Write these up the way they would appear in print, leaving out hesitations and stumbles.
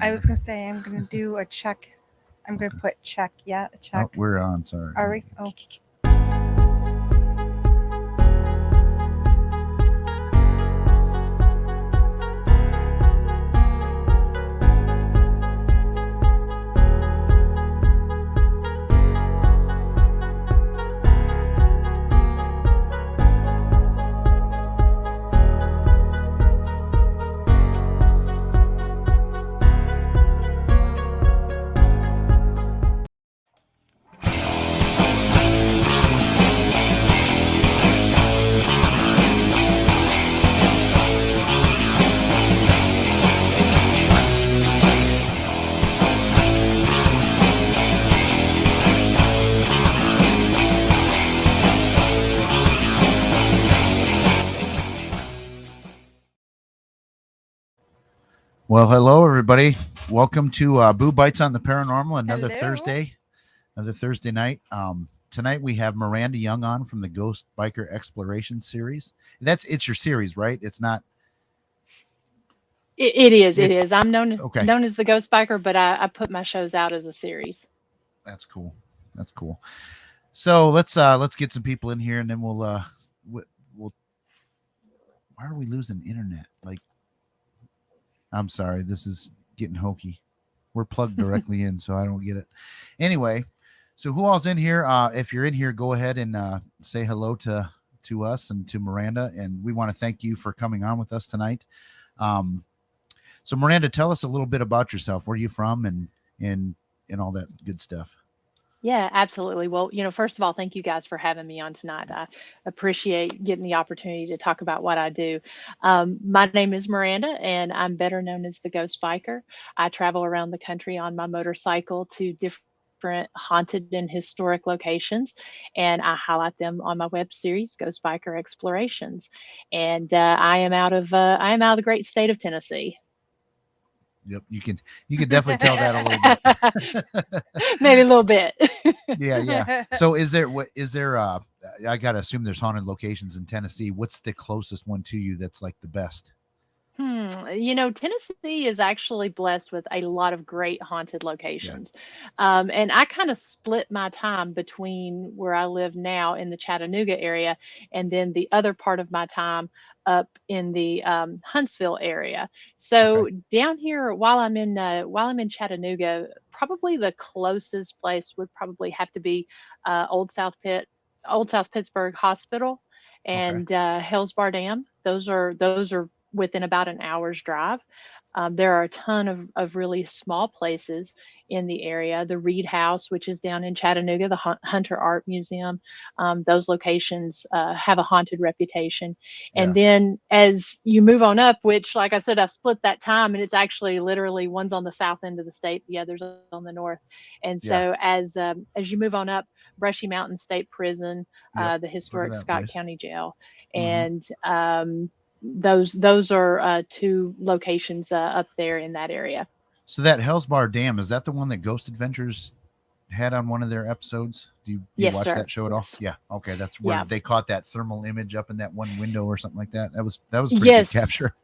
I was gonna say I'm gonna do a check. I'm gonna put check. Yeah, a check. Oh, we're on. Sorry. Are we? Oh, Well, hello everybody. Welcome to Boo Bites on the Paranormal. hello. Another Thursday night. Tonight we have Miranda Young on from the Ghost Biker Exploration series. It's your series, right? It's not. It is. It It's is. I'm known okay. known as the Ghost Biker, but I put my shows out as a series. That's cool. That's cool. So let's get some people in here, and then we'll. Why are we losing internet? Like, I'm sorry. This is getting hokey. We're plugged directly in, so I don't get it. Anyway, so who all's in here? If you're in here, go ahead and say hello to us and to Miranda, and we want to thank you for coming on with us tonight. Um, so Miranda, tell us a little bit about yourself. Where are you from, and all that good stuff. Yeah, absolutely. Well, first of all, thank you guys for having me on tonight. I appreciate getting the opportunity to talk about what I do. My name is Miranda, and I'm better known as the Ghost Biker. I travel around the country on my motorcycle to different haunted and historic locations, and I highlight them on my web series, Ghost Biker Explorations. And I am out of the great state of Tennessee. Yep, you can definitely tell that a little bit. Maybe a little bit. Yeah, yeah. So is there I gotta assume there's haunted locations in Tennessee. What's the closest one to you that's like the best? Tennessee is actually blessed with a lot of great haunted Yeah. locations. And I kind of split my time between where I live now in the Chattanooga area and then the other part of my time up in the Huntsville area. Okay. So down here, while I'm in Chattanooga, probably the closest place would probably have to be Old South Pittsburgh Hospital Okay. and Hell's Dam. Those are within about an hour's drive. There are a ton of really small places in the area. The Reed House, which is down in Chattanooga, the Hunter Art Museum, those locations have a haunted reputation. And Yeah. then as you move on up, which, like I said, I've split that time, and it's actually literally one's on the south end of the state, the other's on the north. And so Yeah. as you move on up, Brushy Mountain State Prison, Yep. the Heard of historic that Scott place. County Jail, Mm-hmm. and those are two locations up there in that area. So that Hell's Bar Dam, is that the one that Ghost Adventures had on one of their episodes? Do you Yes, watch sir. that show at all? Yes. Yeah. Okay. That's where Yeah. they caught that thermal image up in that one window or something like that. That was pretty good Yes. capture.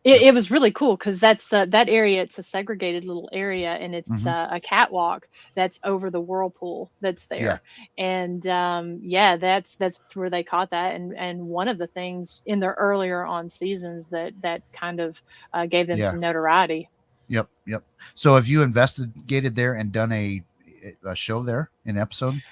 It, Yep. it was really cool because that area. It's a segregated little area, and it's Mm-hmm. a catwalk that's over the whirlpool that's Yeah. there. And yeah, that's where they caught that. And one of the things in their earlier on seasons that kind of gave them Yeah. some notoriety. Yep. Yep. So have you investigated there and done a show there, an episode?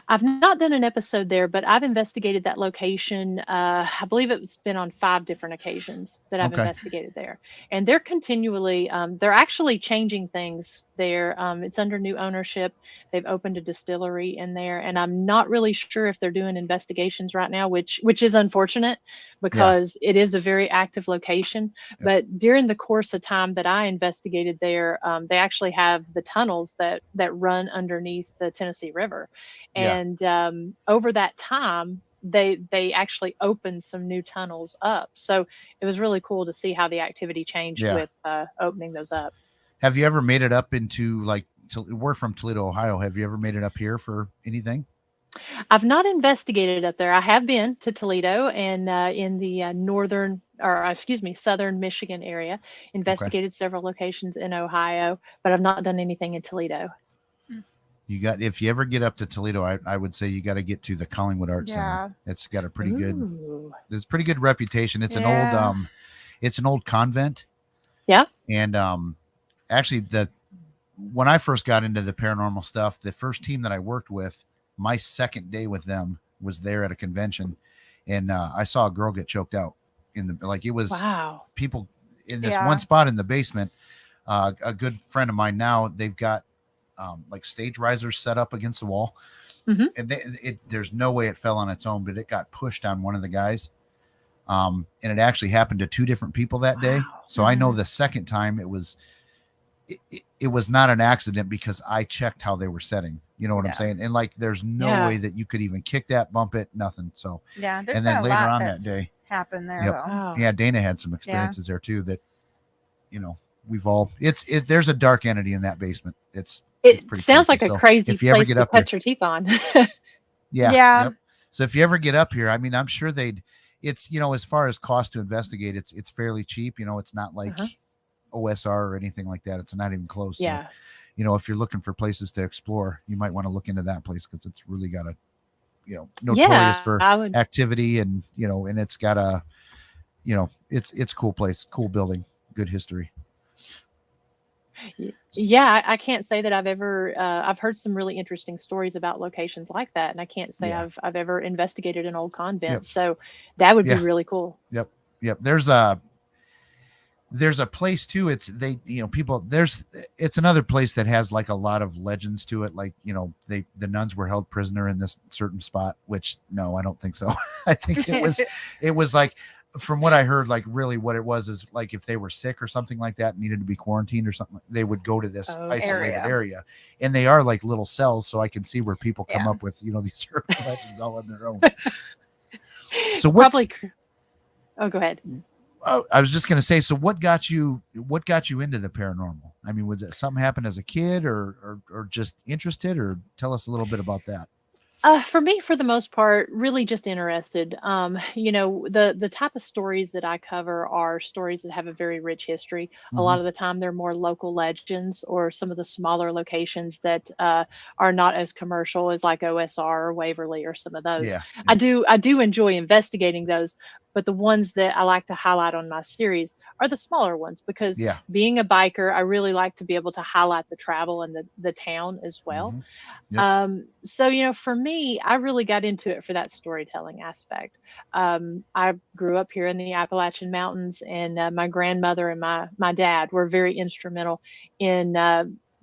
I've not done an episode there, but I've investigated that location. I believe it's been on 5 different occasions that I've Okay. investigated there, and they're continually, they're actually changing things there. It's under new ownership. They've opened a distillery in there, and I'm not really sure if they're doing investigations right now, which is unfortunate Yeah. because it is a very active location. Yep. But during the course of time that I investigated there, they actually have the tunnels that run underneath the Tennessee River, Yeah. and over that time they actually opened some new tunnels up, so it was really cool to see how the activity changed Yeah. with opening those up. Have you ever made it up into like? We're from Toledo, Ohio. Have you ever made it up here for anything? I've not investigated up there. I have been to Toledo and in the or excuse me, southern Michigan area, Okay. investigated several locations in Ohio, but I've not done anything in Toledo. You got, if you ever get up to Toledo, I would say you got to get to the Collingwood Art Yeah. Center. It's got a pretty good, Ooh. it's pretty good reputation. It's Yeah. it's an old convent. Yeah. And actually, when I first got into the paranormal stuff, the first team that I worked with, my second day with them was there at a convention, and I saw a girl get choked out in the, like, it was Wow. people in this Yeah. one spot in the basement. A good friend of mine now, they've got like stage risers set up against the wall, Mhm. and there's no way it fell on its own, but it got pushed on one of the guys. And it actually happened to two different people that day. Wow. So I know Mhm. the second time it was not an accident, because I checked how they were setting. You know what I'm Yeah. saying? And like, there's no Yeah. way that you could even kick that, bump it, nothing. So, Yeah. There's and been then a later lot on that that's day, happened there, Yep. though. Wow. yeah, Dana had some experiences there too. That, you know, we've all, there's a dark entity in that basement. It's It pretty sounds creepy. like a So crazy if you ever place get to up there, cut your teeth on. yeah, Yeah. yep. So if you ever get up here, I mean, I'm sure it's, you know, as far as cost to investigate, it's fairly cheap. You know, it's not like Uh-huh. OSR or anything like that. It's not even close. So, Yeah. you know, if you're looking for places to explore, you might want to look into that place, because it's really got a, you know, notorious Yeah, for I would. activity, and, you know, and it's got a, you know, it's a cool place, cool building, good history. Yeah, I can't say that I've ever. I've heard some really interesting stories about locations like that, and I can't say Yeah. I've ever investigated an old Yep. convent. So that would be Yeah. really cool. Yep. Yep. There's a place too. It's, they, you know, people, it's another place that has like a lot of legends to it. Like, you know, the nuns were held prisoner in this certain spot, which, no, I don't think so. I think it was like, from what I heard, like, really what it was is, like, if they were sick or something like that, needed to be quarantined or something, they would go to this Okay. isolated area, and they are like little cells. So I can see where people come Yeah. up with, you know, these urban legends all on their own. So what's, Probably. Oh, go ahead. I was just going to say, so what got you into the paranormal? I mean, was it something happened as a kid, or just interested, or tell us a little bit about that? For me, for the most part, really just interested. You know, the type of stories that I cover are stories that have a very rich history. A Mm-hmm. lot of the time, they're more local legends, or some of the smaller locations that are not as commercial as like OSR or Waverly or some of those. Yeah. I do enjoy investigating those, but the ones that I like to highlight on my series are the smaller ones, because Yeah. being a biker, I really like to be able to highlight the travel and the town as well. Mm-hmm. Yep. So, you know, for me, I really got into it for that storytelling aspect. I grew up here in the Appalachian Mountains, and my grandmother and my dad were very instrumental in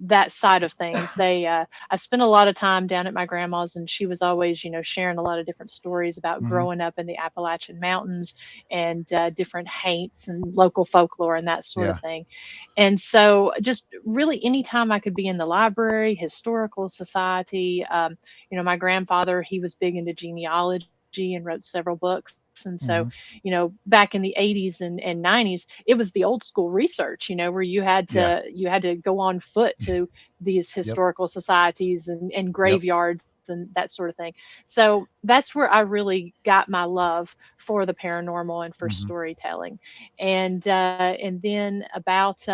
that side of things. I spent a lot of time down at my grandma's, and she was always, you know, sharing a lot of different stories about Mm-hmm. growing up in the Appalachian Mountains, and different haints and local folklore and that sort Yeah. of thing. And so, just really anytime I could be in the library, historical society, you know, my grandfather, he was big into genealogy and wrote several books. And so, Mm-hmm. you know, back in the 80s and 90s, it was the old school research, you know, where Yeah. you had to go on foot to these Yep. historical societies and Yep. graveyards and that sort of thing. So that's where I really got my love for the paranormal and for Mm-hmm. storytelling. And then about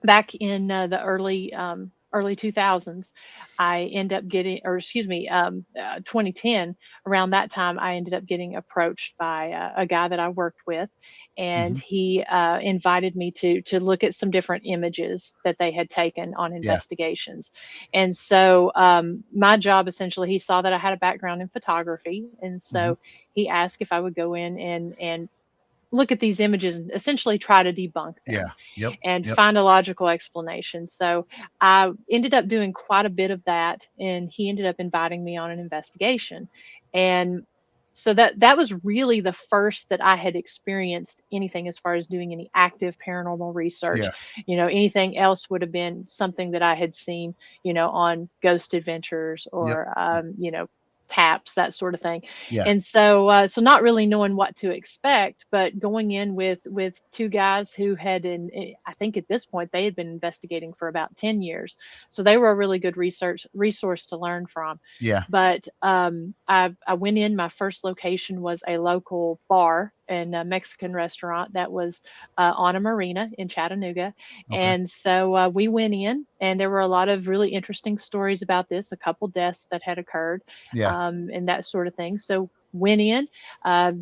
back in the early 2000s, I end up getting, or excuse me, 2010, around that time, I ended up getting approached by a guy that I worked with, and Mm-hmm. he invited me to look at some different images that they had taken on Yeah. investigations. And so my job, essentially, he saw that I had a background in photography, and Mm-hmm. so he asked if I would go in and look at these images and essentially try to debunk them Yeah. Yep. and Yep. find a logical explanation. So I ended up doing quite a bit of that, and he ended up inviting me on an investigation. And so that was really the first that I had experienced anything as far as doing any active paranormal research. Yeah. You know, anything else would have been something that I had seen, you know, on Ghost Adventures Yep. or you know, taps, that sort of thing. Yeah. And so so not really knowing what to expect, but going in with two guys who had I think at this point they had been investigating for about 10 years, so they were a really good resource to learn from. Yeah. But I went in. My first location was a local bar and Mexican restaurant that was on a marina in Chattanooga. Okay. And so we went in, and there were a lot of really interesting stories about this, a couple deaths that had occurred, Yeah. and that sort of thing. So went in,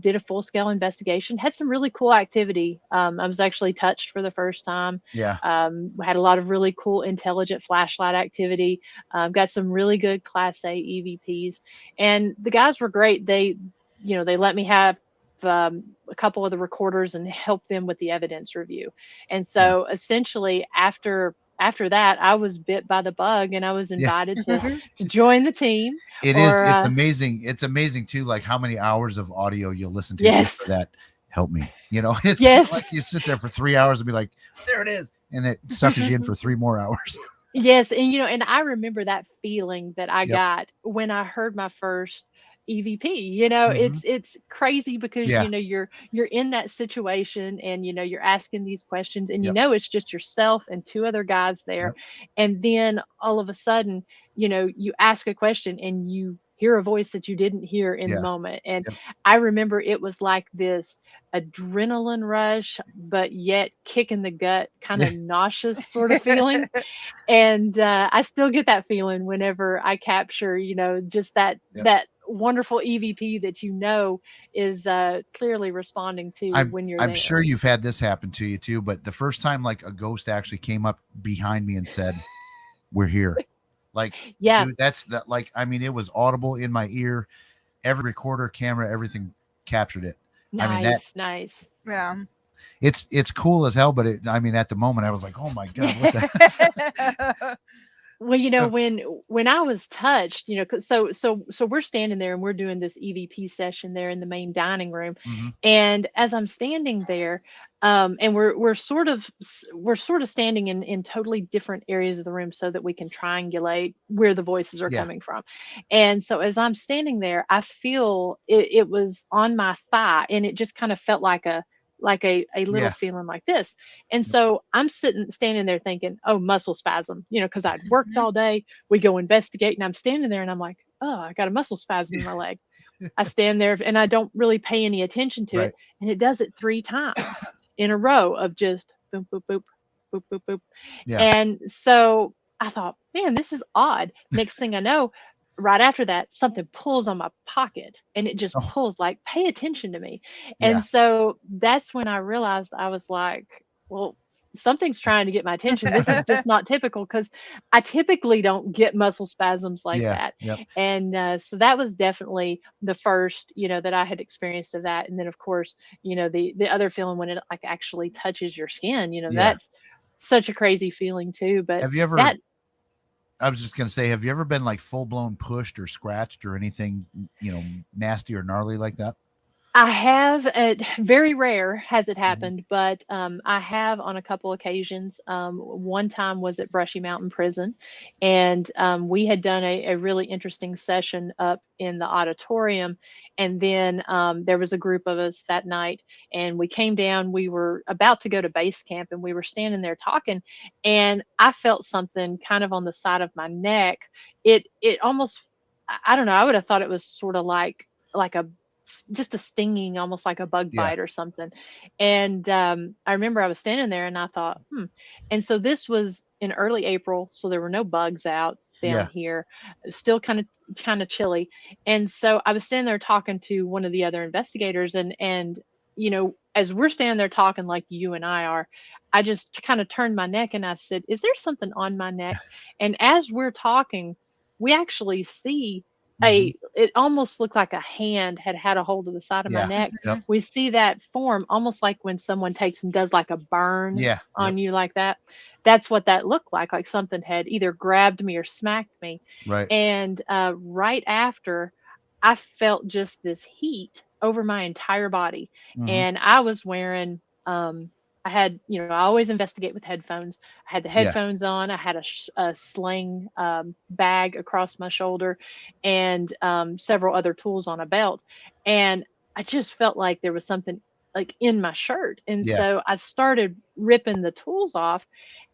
did a full scale investigation, had some really cool activity. I was actually touched for the first time. Yeah. Had a lot of really cool intelligent flashlight activity. Got some really good Class A EVPs, and the guys were great. They let me have a couple of the recorders and help them with the evidence review. And Yeah. so essentially after that, I was bit by the bug, and I was Yeah. invited to join the team. It is. Or It's amazing. It's amazing too, like how many hours of audio you'll listen to just yes, for that. Help me. It's yes, like you sit there for 3 hours and be like, there it is. And it suckers you in for 3 more hours. yes. And and I remember that feeling that I Yep. got when I heard my first EVP. Hmm. It's crazy because Yeah. you're in that situation, and you're asking these questions, and Yep. it's just yourself and two other guys there. Yep. And then all of a sudden, you ask a question and you hear a voice that you didn't hear in the Yeah. moment. And Yep. I remember it was like this adrenaline rush, but yet kick in the gut, kind Yeah. of nauseous sort of feeling. And I still get that feeling whenever I capture, just that Yep. wonderful EVP that is clearly responding to I'm when you're I'm sure there. you've had this happen to you too, but the first time like a ghost actually came up behind me and said, "We're here." Like, Yeah, dude, that's that. Like, I mean, it was audible in my ear. Every recorder, camera, everything captured it. I mean that nice, nice. Yeah. it's cool as hell, but I mean, at the moment, I was like, "Oh my god, what the?" Well, So, when I was touched, 'cause so we're standing there and we're doing this EVP session there in the main dining room, mhm. and as I'm standing there, and we're sort of standing in totally different areas of the room so that we can triangulate where the voices are Yeah, coming from. And so as I'm standing there, I feel it was on my thigh, and it just kind of felt like a little yeah, feeling like this. And yep, so I'm standing there thinking, oh, muscle spasm, because I'd worked Mhm. all day. We go investigate, and I'm standing there and I'm like, oh, I got a muscle spasm in my leg. I stand there and I don't really pay any attention to it. right, And it does it 3 times in a row of just boop, boop, boop, boop, boop, boop. yeah, And so I thought, man, this is odd. Next thing I know, right after that, something pulls on my pocket, and it just oh pulls like, pay attention to me. yeah, And so that's when I realized, I was like, well, something's trying to get my attention. This is just not typical, because I typically don't get muscle spasms like yeah, that. yep, And so that was definitely the first, that I had experienced of that. And then, of course, the other feeling when it like actually touches your skin, yeah. that's such a crazy feeling too. But Have you ever? that I was just gonna say, have you ever been like full blown pushed or scratched or anything, nasty or gnarly like that? I have, very rare has it Mhm. happened, but I have on a couple occasions. One time was at Brushy Mountain Prison, and we had done a really interesting session up in the auditorium. And then there was a group of us that night, and we came down. We were about to go to base camp, and we were standing there talking, and I felt something kind of on the side of my neck. It almost, I don't know. I would have thought it was sort of like a just a stinging, almost like a bug Yeah, bite or something. And I remember I was standing there and I thought, hmm. And so this was in early April, so there were no bugs out down yeah, here. It was still kind of chilly. And so I was standing there talking to one of the other investigators, and as we're standing there talking like you and I are, I just kind of turned my neck and I said, "Is there something on my neck?" And as we're talking, we actually see hmm, it almost looked like a hand had a hold of the side of my yeah, neck. yep, Mhm. We see that form almost like when someone takes and does like a burn yeah, yep, on you like that. That's what that looked like something had either grabbed me or smacked me. right, And right after, I felt just this heat over my entire body. hmm, And I was wearing, I had, I always investigate with headphones. I had the yeah, headphones on. I had a sling bag across my shoulder, and several other tools on a belt. And I just felt like there was something like in my shirt. And yeah, so I started ripping the tools off,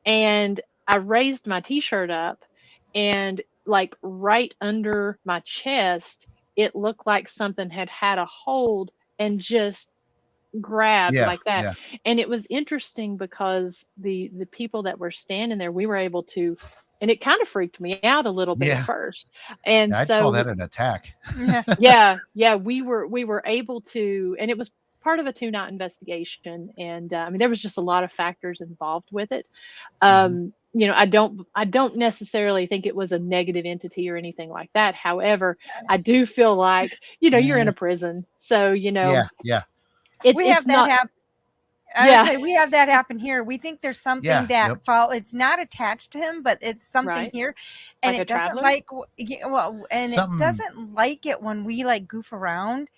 and I raised my t-shirt up, and like right under my chest, it looked like something had a hold and just grabbed Yeah, like that. yeah, And it was interesting because the people that were standing there, we were able to, and it kind of freaked me out a little bit at yeah. first. And I'd call so that an attack. Yeah. yeah, we were able to, and it was part of a 2-night investigation. And I mean, there was just a lot of factors involved with it. Mhm. I don't necessarily think it was a negative entity or anything like that. However, I do feel like, you're in Eh, a prison. So, yeah, yeah, it's We it's have that not. happen. I would Yeah. say we have that happen here. We think there's something yeah. that Yep. it's not attached to him, but it's something Right. here, and Like a it doesn't traveler. like and it Something. doesn't like it when we like goof around,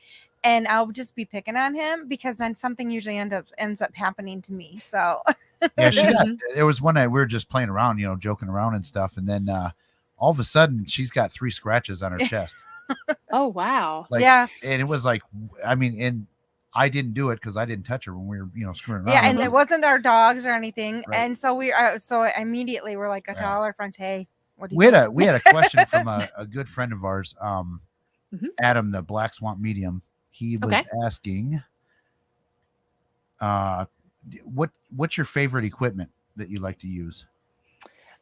and I'll just be picking on him because then something usually ends up happening to me. So Yeah, she got. Mhm. There was one night we were just playing around, joking around and stuff, and then all of a sudden she's got 3 scratches on her chest. Oh, wow. Like, yeah, and it was like, I mean, and I didn't do it because I didn't touch her when we were, screwing around. yeah, It and was it wasn't our dogs or anything, right. and so so immediately we're like, I tell our friends, hey, what do you We had think? we had a question from a good friend of ours, Mhm. Adam, the Black Swamp Medium. He was Okay. asking, what's your favorite equipment that you like to use?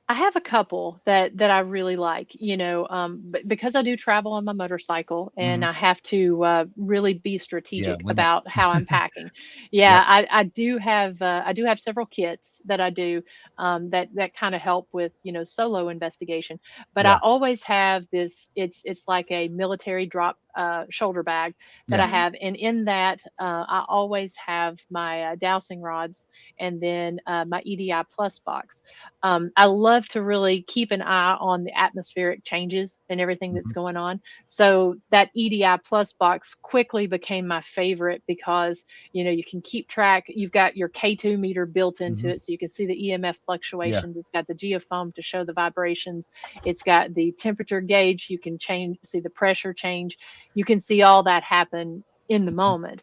I have a couple that I really like, but because I do travel on my motorcycle and Mhm. I have to really be Yeah, strategic limit. about how I'm packing. Yep. Yeah, I do have several kits that I do that kind of help with solo investigation. But I Yeah. always have this. It's like a military drop shoulder bag that I Yeah. Mhm. have, and in that I always have my dowsing rods and then my EDI plus box. I love to really keep an eye on the atmospheric changes and everything that's Mhm. going on. So that EDI plus box quickly became my favorite because you can keep track. You've got your K2 meter built into Mhm. it, so you can see the EMF Yeah. fluctuations. It's got the geofoam to show the vibrations. It's got the temperature gauge. You can see the pressure change. You can see all that happen in the Mhm. moment.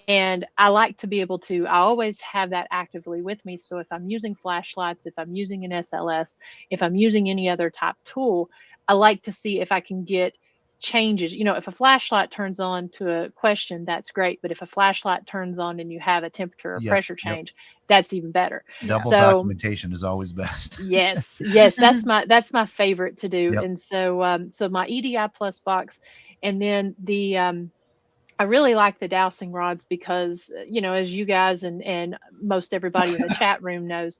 And I like to be able to, I always have that actively with me. So if I'm using flashlights, if I'm using an SLS, if I'm using any other type tool, I like to see if I can get changes. If a flashlight turns on to a question, that's great. But if a flashlight turns on and you have a temperature or Yep. pressure Yep. change, that's even better. Yeah. Double So documentation is always best. yes, yes, that's my favorite to do. Yep. And so my EDI plus box, and then the I really like the dowsing rods because, as you guys and most everybody in the chat room knows,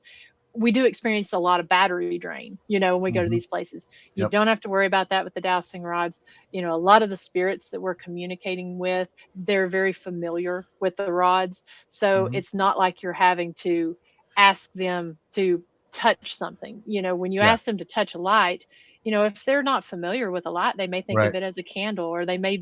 we do experience a lot of battery drain, when we go to Mhm. these places. You Yep. don't have to worry about that with the dowsing rods. A lot of the spirits that we're communicating with, they're very familiar with the rods. So Mhm. it's not like you're having to ask them to touch something. When you Yeah. ask them to touch a light, if they're not familiar with a light, they may think Right. of it as a candle, or they may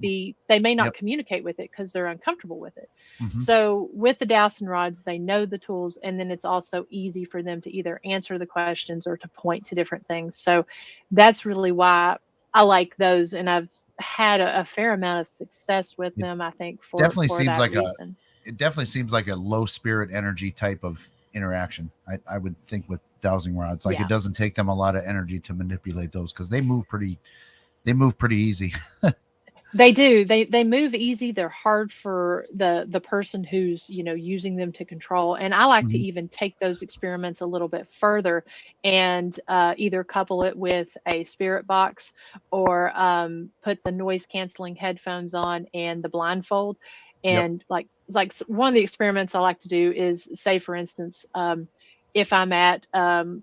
not Yep. communicate with it because they're uncomfortable with it. Mhm. So with the dowsing rods, they know the tools, and then it's also easy for them to either answer the questions or to point to different things. So that's really why I like those, and I've had a fair amount of success with It them. I think for definitely for seems that like a reason. it definitely seems like a low spirit energy type of interaction. I would think with dowsing rods, like it Yeah. doesn't take them a lot of energy to manipulate those because they move pretty easy. They do. They move easy. They're hard for the person who's, using them to control. And I like to Mhm. even take those experiments a little bit further and either couple it with a spirit box or put the noise canceling headphones on and the blindfold. Yep. And one of the experiments I like to do is, say for instance, if I'm at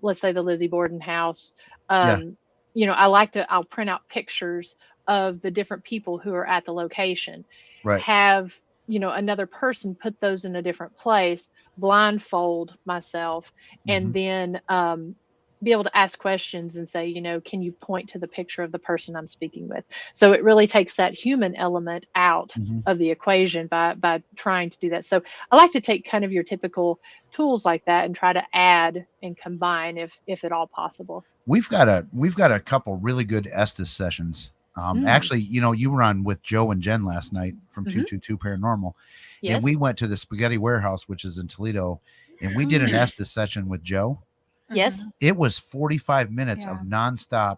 let's say the Lizzie Borden house, Yeah. um, I'll print out pictures of the different people who are at the location, Right. have another person put those in a different place, blindfold myself, and Mhm. then be able to ask questions and say, can you point to the picture of the person I'm speaking with? So it really takes that human element out Mhm. of the equation by trying to do that. So I like to take kind of your typical tools like that and try to add and combine if at all possible. We've got a couple really good Estes sessions. Mm. Actually, you were on with Joe and Jen last night from Hmm. 222 Paranormal, and we Yes. went to the Spaghetti Warehouse, which is in Toledo, and we did an Mm. Estes session with Joe. Yes. Mhm. It was 45 minutes of Yeah. nonstop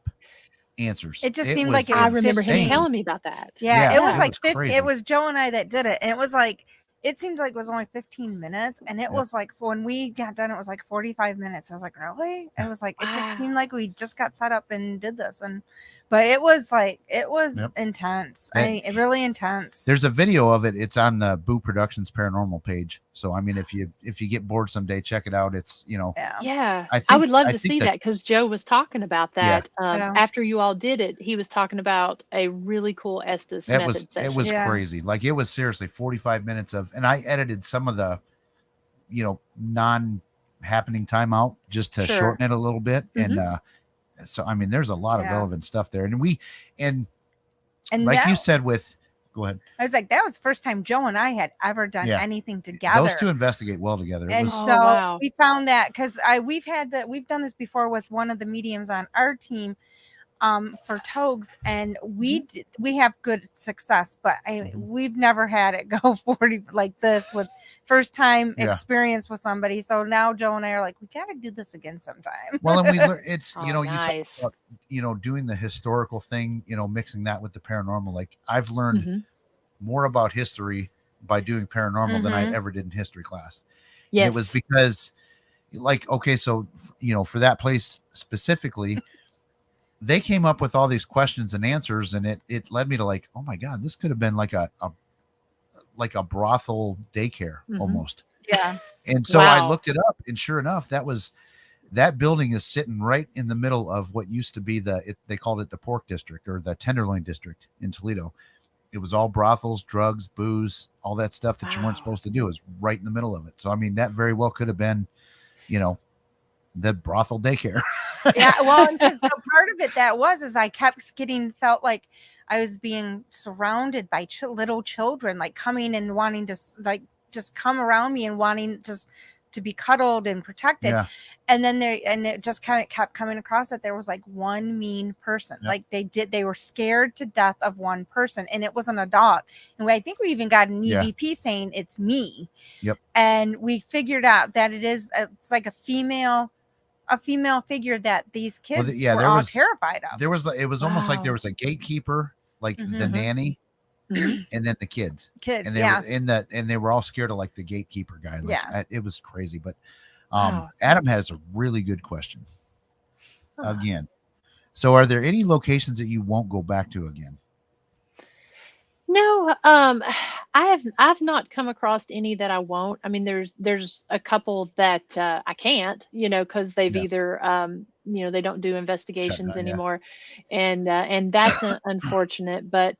answers. It just It seemed like was it I was remember him insane. 15. telling me about that. Yeah, Yeah, it was it Yeah. like was 50. It crazy. was Joe and I that did it, and it was like it seemed like it was only 15 minutes, and it was like when we got done, it was like 45 minutes. I was like, really? It was like it just seemed like we just got set up and did this, and but it was intense. Really intense. There's a video of it. It's on the Boo Productions Paranormal page. So I mean, if you get bored someday, check it out. It's Yeah, I I would love I to think see that because Joe was talking about Yeah. that after you all did it. He was talking about a really cool Estes It method was session. it was Yeah. crazy. Like it was seriously 45 minutes of, and I edited some of the non-happening time out just to Sure. shorten it a little bit. And so I mean, there's a lot of Yeah. relevant stuff there. And And like you that, said with, go ahead. I was like, that was the first time Joe and I had ever done Yeah. anything together. Those two investigate well together. It And was, so wow. we found that because we've done this before with one of the mediums on our team for TOGHS, and we have good success, but we've never had it go 40 like this with first time experience with somebody. So now Joe and I are like, we got to do this again sometime. well, and we learn it's Oh, you talk nice. about doing the historical thing, mixing that with the paranormal. Like I've learned more about history by doing paranormal than I ever did in history class. Yes. And it was because, like, okay, so for that place specifically, they came up with all these questions and answers, and it led me to like, oh my god, this could have been like a brothel daycare almost. Yeah. And so I Wow. looked it up, and sure enough, that building is sitting right in the middle of what used to be they called it the pork district or the tenderloin district in Toledo. It was all brothels, drugs, booze, all that stuff that you weren't supposed to do is right in the middle of it. So I mean, that very well could have been, the brothel daycare. Yeah, well, because the part of it is I kept felt like I was being surrounded by little children, like coming and wanting to like just come around me and wanting just to be cuddled and protected. Yeah. And then it just kind of kept coming across that there was like one mean person. Yep. Like they were scared to death of one person, and it was an adult. And I think we even got an EVP saying it's me. Yep. And we figured out that it's like a female figure that these kids were all terrified of. It was almost like there was a gatekeeper, like the nanny, and then the kids, and they were all scared of like the gatekeeper guy. Like, it was crazy. But Adam has a really good question again. So, are there any locations that you won't go back to again? No, I've not come across any that I won't. I mean, there's a couple that I can't, because they've either they don't do investigations anymore, and that's unfortunate. But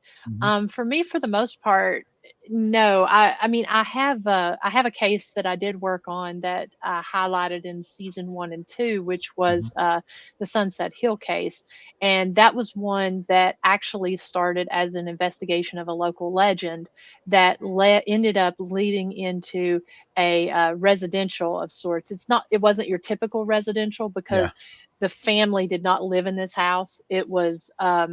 for me, for the most part, no. I mean, I have a case that I did work on that I highlighted in season 1 and 2, which was the Sunset Hill case. And that was one that actually started as an investigation of a local legend that ended up leading into a residential of sorts. It wasn't your typical residential because the family did not live in this house. It was a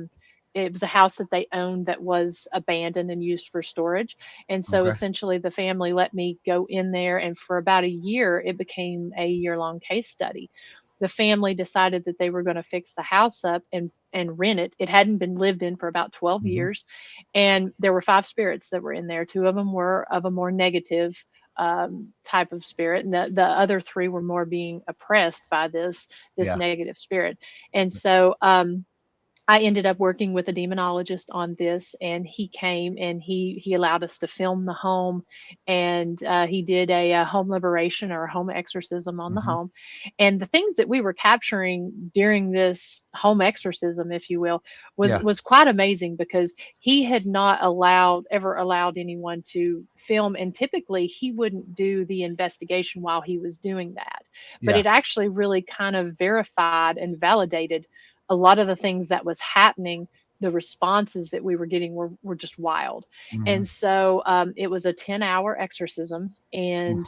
house that they owned that was abandoned and used for storage. And so essentially the family let me go in there, and for about a year, it became a year-long case study. The family decided that they were going to fix the house up and rent it. It hadn't been lived in for about 12 years. And there were 5 spirits that were in there. 2 of them were of a more negative type of spirit, and the other 3 were more being oppressed by this negative spirit. And so I ended up working with a demonologist on this, and he came and he allowed us to film the home, and he did a home liberation or a home exorcism on the home. And the things that we were capturing during this home exorcism, if you will, was quite amazing, because he had not ever allowed anyone to film, and typically he wouldn't do the investigation while he was doing that. But it actually really kind of verified and validated a lot of the things that was happening. The responses that we were getting were just wild. And so it was a 10-hour exorcism, and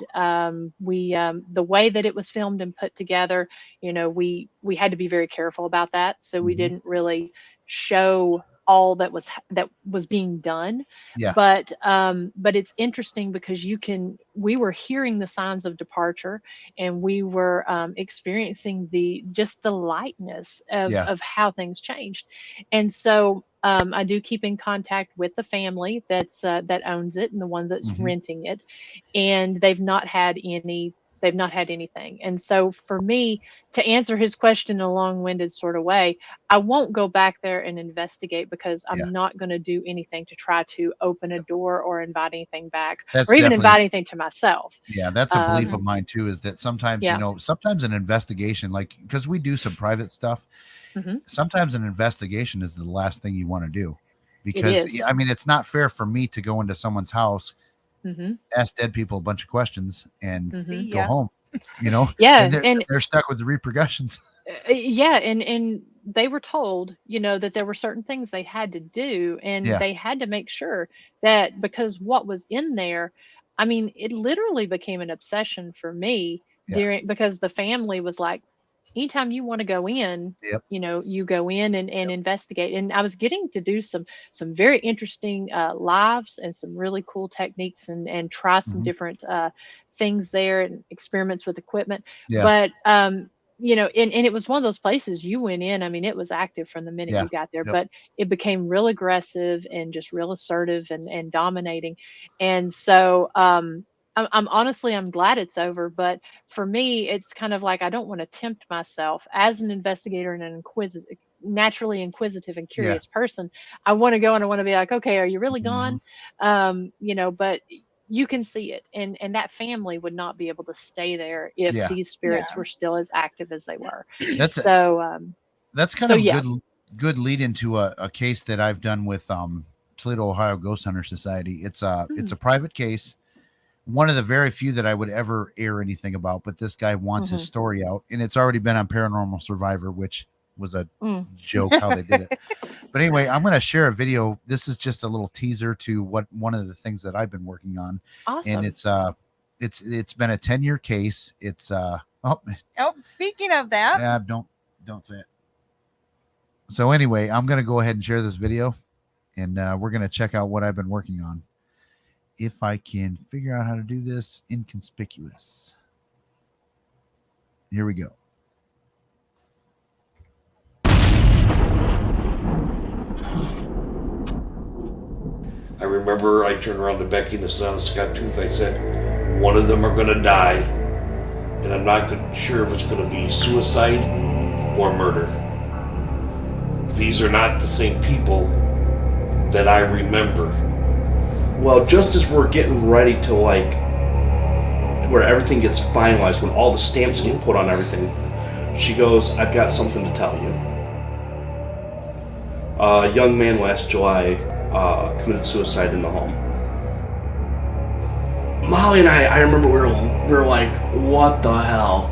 we the way that it was filmed and put together, we had to be very careful about that. So we didn't really show all that was being done. Yeah. But it's interesting because we were hearing the signs of departure, and we were experiencing the lightness of how things changed. And so I do keep in contact with the family that owns it and the ones that's renting it, and they've not had anything. And so for me, to answer his question in a long-winded sort of way, I won't go back there and investigate, because I'm not going to do anything to try to open a door or invite anything back, That's or even definitely, invite anything to myself. yeah, that's a belief of mine too, is that sometimes, Yeah. sometimes an investigation, like, because we do some private stuff, sometimes an investigation is the last thing you want to do, because is. I mean, it's not fair for me to go into someone's house, ask dead people a bunch of questions, and go home, Yeah, and they're stuck with the repercussions. Yeah, and they were told, that there were certain things they had to do, and they had to make sure that, because what was in there, I mean, it literally became an obsession for me because the family was like, anytime you want to go in, you go in and investigate. And I was getting to do some very interesting lives and some really cool techniques, and try some different things there, and experiments with equipment. But and it was one of those places you went in, I mean, it was active from the minute you got there, but it became real aggressive and just real assertive and dominating. And so I'm honestly, I'm glad it's over, but for me, it's kind of like, I don't want to tempt myself as an investigator and an naturally inquisitive and curious person. I want to go and I want to be like, okay, are you really gone? But you can see it, and that family would not be able to stay there if these spirits were still as active as they were. That's kind of good lead into a case that I've done with Toledo, Ohio Ghost Hunter Society. It's a private case, one of the very few that I would ever air anything about, but this guy wants his story out, and it's already been on Paranormal Survivor, which was a joke how they did it. But anyway, I'm going to share a video. This is just a little teaser to one of the things that I've been working on. Awesome. And it's been a 10-year case. It's speaking of that, don't say it. So anyway, I'm going to go ahead and share this video, and we're going to check out what I've been working on. If I can figure out how to do this inconspicuous. Here we go. I remember I turned around to Becky and the son of Scott Tooth. I said, one of them are going to die, and I'm not sure if it's going to be suicide or murder. These are not the same people that I remember. Well, just as we're getting ready to, where everything gets finalized, when all the stamps get put on everything, she goes, I've got something to tell you. A young man last July committed suicide in the home. Molly and I remember we were like, what the hell?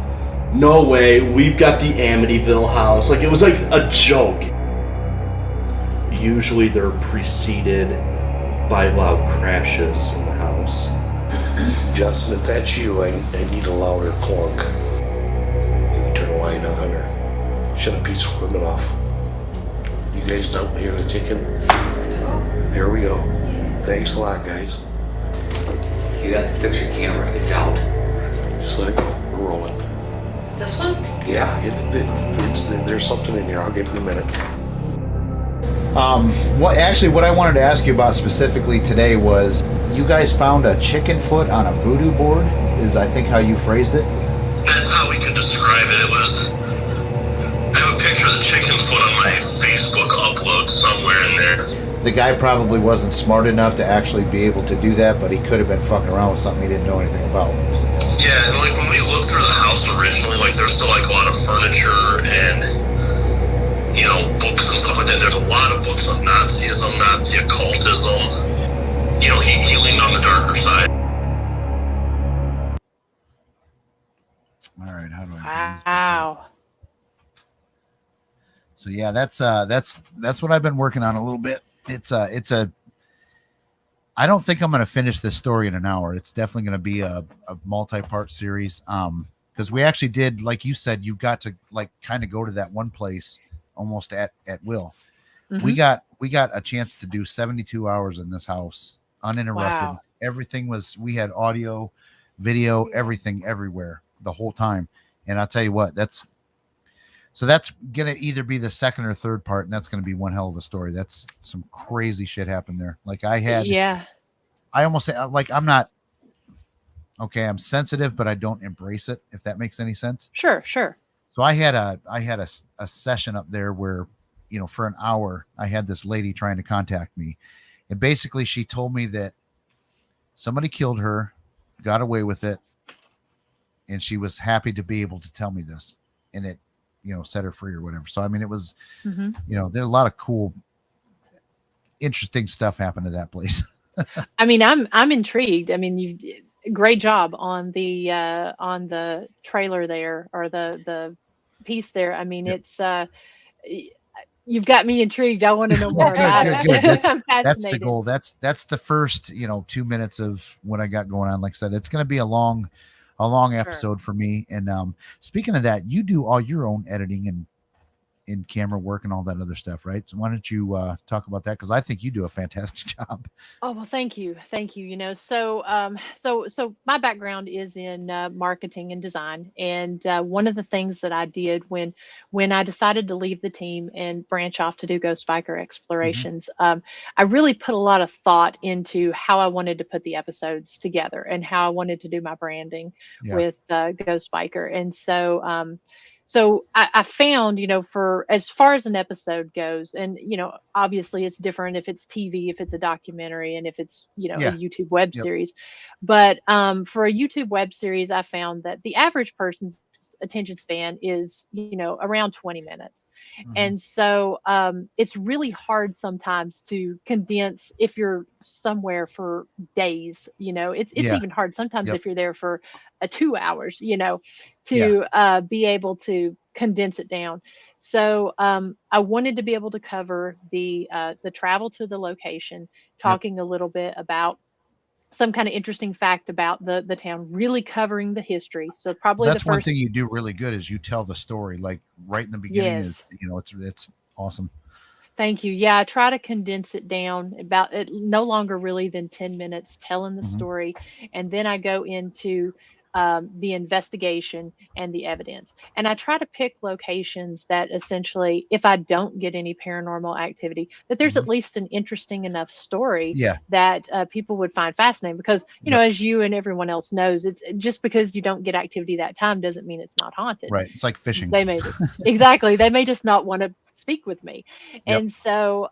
No way, we've got the Amityville house. It was like a joke. Usually they're preceded by loud crashes in the house. Justin, if that's you, I need a louder clunk. Maybe turn the light on or shut a piece of equipment off. You guys don't hear the ticking? There we go. Thanks a lot, guys. You got to fix your camera. It's out. Just let it go. We're rolling. This one? Yeah, it's there's something in here. I'll get it in a minute. What I wanted to ask you about specifically today was, you guys found a chicken foot on a voodoo board, is I think how you phrased it. That's how we could describe it. I have a picture of the chicken foot on my Facebook upload somewhere in there. The guy probably wasn't smart enough to actually be able to do that, but he could have been fucking around with something he didn't know anything about. Yeah, and when we looked through the house originally, there's still a lot of furniture and books and stuff like that. There's a lot of books on Nazism, Nazi occultism. He leaned on the darker side. All right, how do I? Wow. So yeah, that's what I've been working on a little bit. I don't think I'm going to finish this story in an hour. It's definitely going to be a multi-part series. Because we actually did, like you said, you got to kind of go to that one place almost at will. We got a chance to do 72 hours in this house uninterrupted. Wow. Everything we had audio, video, everything everywhere the whole time. And I'll tell you what, that's gonna either be the second or third part, and that's gonna be one hell of a story. That's some crazy shit happened there. Like I almost say, like, I'm not okay. I'm sensitive, but I don't embrace it, if that makes any sense. Sure. So I had a session up there where, for an hour, I had this lady trying to contact me, and basically she told me that somebody killed her, got away with it, and she was happy to be able to tell me this, and it, set her free or whatever. So I mean, it was, there's a lot of cool, interesting stuff happened to that place. I mean, I'm intrigued. I mean, great job on the trailer there, or the piece there. I mean, it's you've got me intrigued. I want to know more about it. Good. I'm fascinated. That's the goal. That's the first 2 minutes of what I got going on. Like I said, it's going to be a long episode for me. And speaking of that, you do all your own editing and in camera work and all that other stuff, right? So why don't you talk about that? Because I think you do a fantastic job. Oh, well, thank you. So my background is in marketing and design, and one of the things that I did when I decided to leave the team and branch off to do Ghost Biker explorations, I really put a lot of thought into how I wanted to put the episodes together and how I wanted to do my branding with Ghost Biker, and so I found, for as far as an episode goes, and, obviously it's different if it's TV, if it's a documentary, and if it's, a YouTube web series. But for a YouTube web series, I found that the average person's attention span is, around 20 minutes. And so it's really hard sometimes to condense if you're somewhere for days, it's even hard sometimes if you're there for 2 hours, to be able to condense it down. So I wanted to be able to cover the travel to the location, talking a little bit about some kind of interesting fact about the town, really covering the history. So probably that's the first one thing you do really good is you tell the story, like right in the beginning. Is it's awesome. Thank you. Yeah, I try to condense it down about it, no longer really than 10 minutes telling the story, and then I go into the investigation and the evidence. And I try to pick locations that essentially, if I don't get any paranormal activity, that there's at least an interesting enough story that people would find fascinating. Because, as you and everyone else knows, it's just because you don't get activity that time doesn't mean it's not haunted. Right. It's like fishing. They may just, exactly. They may just not want to speak with me. And so,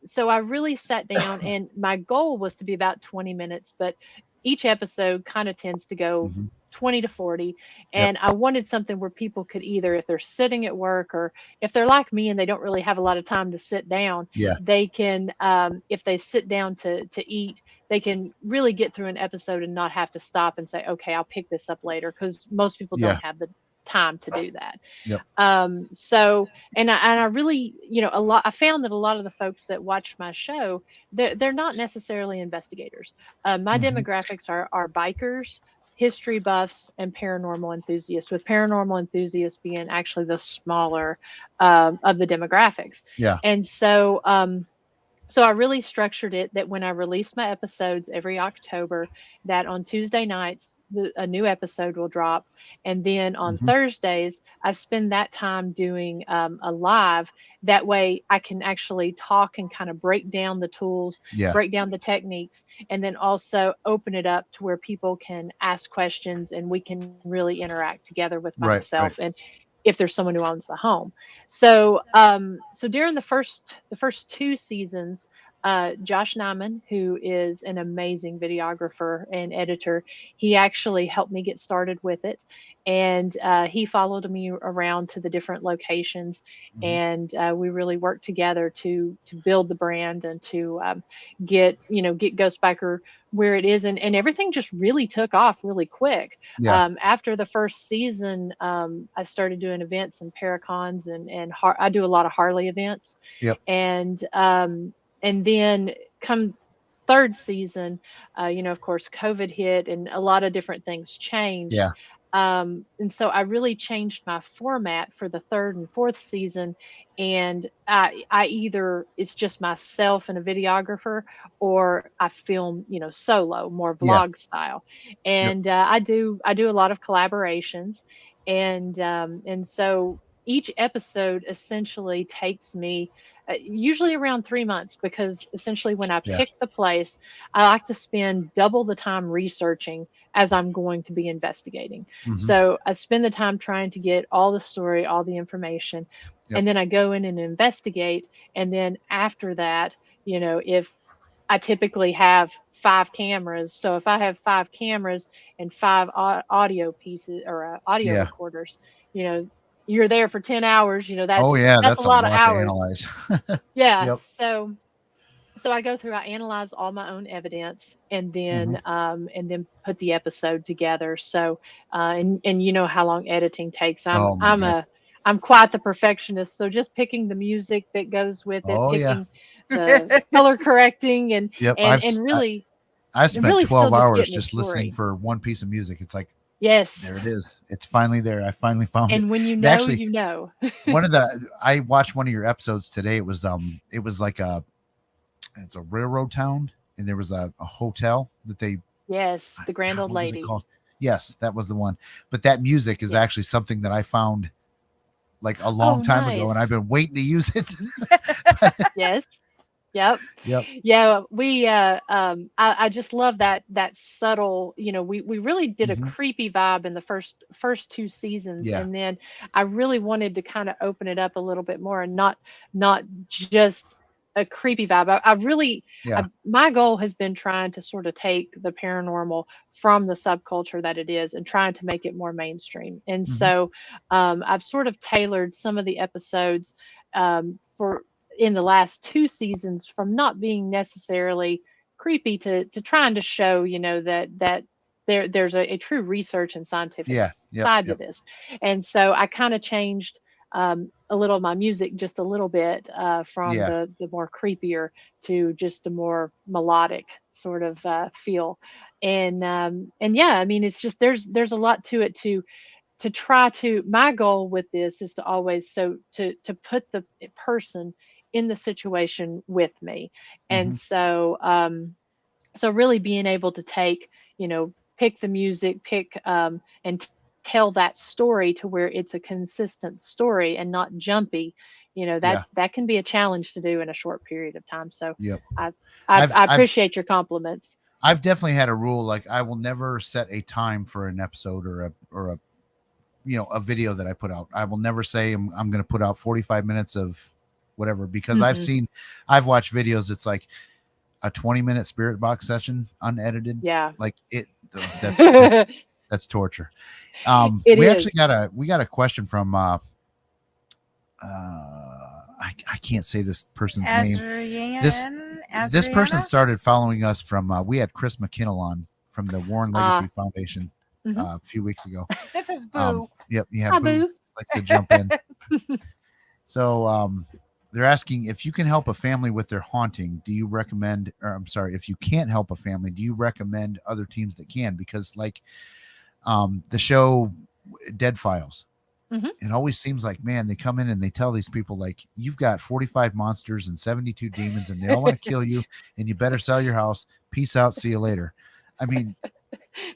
so I really sat down, and my goal was to be about 20 minutes, but each episode kind of tends to go 20 to 40. And I wanted something where people could either, if they're sitting at work, or if they're like me and they don't really have a lot of time to sit down, they can, if they sit down to eat, they can really get through an episode and not have to stop and say, okay, I'll pick this up later. Because most people don't have the time to do that. So, and I really, I found that a lot of the folks that watch my show, they're not necessarily investigators. My demographics are bikers, history buffs, and paranormal enthusiasts, with paranormal enthusiasts being actually the smaller of the demographics. And so so I really structured it that when I release my episodes every October, that on Tuesday nights, a new episode will drop. And then on Thursdays, I spend that time doing a live. That way I can actually talk and kind of break down the tools, break down the techniques, and then also open it up to where people can ask questions and we can really interact together with myself. And if there's someone who owns the home. So so during the first 2 seasons, Josh Nyman, who is an amazing videographer and editor, he actually helped me get started with it. And he followed me around to the different locations, and we really worked together to build the brand and to get Ghost Biker where it is, and everything just really took off really quick. After the first season, I started doing events and Paracons, and I do a lot of Harley events. And then come 3rd season, of course, COVID hit and a lot of different things changed. And so I really changed my format for the third and fourth season. And I either it's just myself and a videographer, or I film, solo, more Yeah. vlog style. Yep. And I do a lot of collaborations, and so each episode essentially takes me usually around 3 months, because essentially when I Yeah. pick the place, I like to spend double the time researching as I'm going to be investigating. Mhm. So I spend the time trying to get all the story, all the information, Yep. and then I go in and investigate. And then after that, if I typically have 5 cameras, so if I have 5 cameras and 5 audio pieces or audio Yeah. recorders, you're there for 10 hours. Oh yeah, That's a that's a lot of lot to hours. analyze. Yeah. Yep. So I go through, I analyze all my own evidence, and Mhm. then put the episode together. So and you know how long editing takes. Oh my God. I'm quite the perfectionist. So just picking the music that goes with it, Oh yeah. picking the color correcting, and Yep. and and really I've and spent really still 12 just hours getting a just listening story. for one piece of music. It's like, Yes. there it is. It's finally there. I finally found it. And when you And know, actually, you know. I watched one of your episodes today. It was like it's a railroad town, and there was a hotel that they, Yes, the Grand God, Old what was it Lady. called? Yes, that was the one. But that music is Yeah. actually something that I found like a Oh, long time ago, and I've nice. been waiting to use it. Yes. Yep. Yep. Yeah, I just love that subtle, we really did a Mhm. creepy vibe in the first 2 seasons, Yeah. and then I really wanted to kind of open it up a little bit more, and not just a creepy vibe. Yeah. My goal has been trying to sort of take the paranormal from the subculture that it is and trying to make it more mainstream. And Mhm. so I've sort of tailored some of the episodes for in the last 2 seasons, from not being necessarily creepy to trying to show, that there's a true research and scientific Yeah. Yep. side to Yep. this. And so I kind of changed a little of my music, just a little bit, from Yeah. the more creepier to just a more melodic sort of feel. And yeah, I mean, it's just there's a lot to it, to try to my goal with this is to always to put the person in the situation with me. And Mhm. so really being able to pick the music, pick and tell that story to where it's a consistent story and not jumpy. Yeah. That can be a challenge to do in a short period of time. So Yep. i i, I've I I've appreciate your compliments. I've definitely had a rule, like I will never set a time for an episode or a a video that I put out. I will never say I'm going to put out 45 minutes of whatever, because Hmm. I've watched videos. It's like a 20-minute spirit box session unedited. Yeah. Like that's torture. It We actually is. got a question from I can't say this person's name. This person Azriana? started following us from we had Chris McKinnell on from the Warren Legacy Foundation Mhm. a few weeks ago. This is Boo. Yep, yeah, Hi, Boo Boo. like to jump in. So they're asking if you can help a family with their haunting, do you recommend, or I'm sorry, if you can't help a family, do you recommend other teams that can? Because like the show Dead Files, Mhm. it always seems like, man, they come in and they tell these people like, you've got 45 monsters and 72 demons and they all want to kill you and you better sell your house. Peace out. See you later. I mean,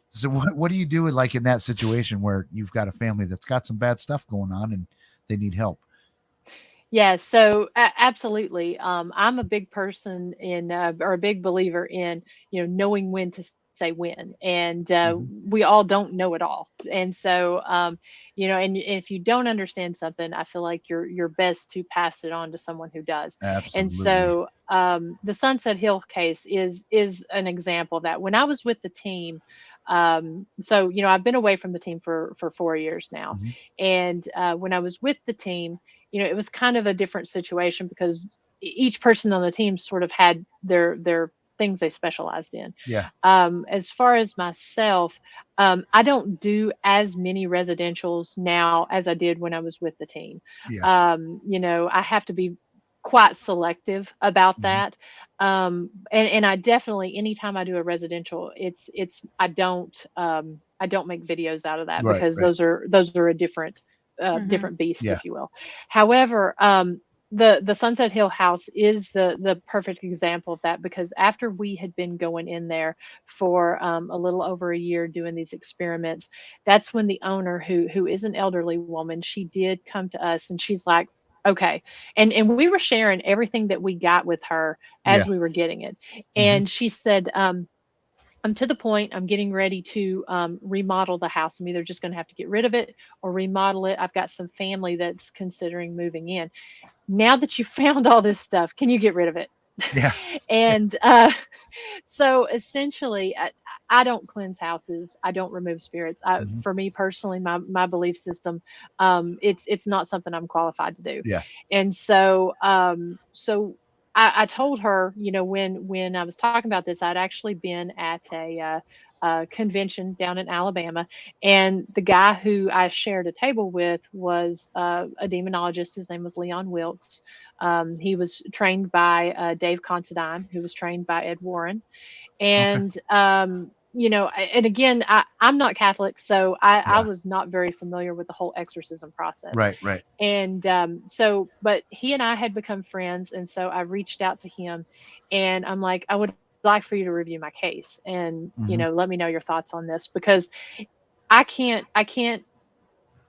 so what do you do like in that situation where you've got a family that's got some bad stuff going on and they need help? Yeah, so absolutely. I'm a big person in, or a big believer in, knowing when to say when, and Mhm. we all don't know it all. And so, and if you don't understand something, I feel like you're best to pass it on to someone who does. And Absolutely. so, the Sunset Hill case is an example of that. When I was with the team, so I've been away from the team for 4 years now, Mhm. and when I was with the team, it was kind of a different situation, because each person on the team sort of had their things they specialized in. Yeah. As far as myself, I don't do as many residentials now as I did when I was with the team. Yeah. I have to be quite selective about Mhm. that. And I definitely, anytime I do a residential, it's I I don't make videos out of that Right, because right. those are a different Mhm. different beast, Yeah. if you will. However, the Sunset Hill house is the perfect example of that, because after we had been going in there for a little over a year doing these experiments, that's when the owner, who is an elderly woman, she did come to us and she's like, okay. And we were sharing everything that we got with her Yeah. as we were getting it. Mhm. And she said, I'm to the point, I'm getting ready to remodel the house. I'm either just going to have to get rid of it or remodel it. I've got some family that's considering moving in. Now that you found all this stuff, can you get rid of it? Yeah. And so essentially, I don't cleanse houses. I don't remove spirits. Mhm. For me personally, my belief system, it's not something I'm qualified to do. Yeah. And so, I told her, when I was talking about this, I'd actually been at a convention down in Alabama, and the guy who I shared a table with was a demonologist. His name was Leon Wilkes. He was trained by Dave Considine, who was trained by Ed Warren. Okay. And and again, I'm not Catholic, so I Yeah. was not very familiar with the whole exorcism process. Right, right. And but he and I had become friends, and so I reached out to him, and I'm like, I would like for you to review my case, and Mhm. let me know your thoughts on this, because I can't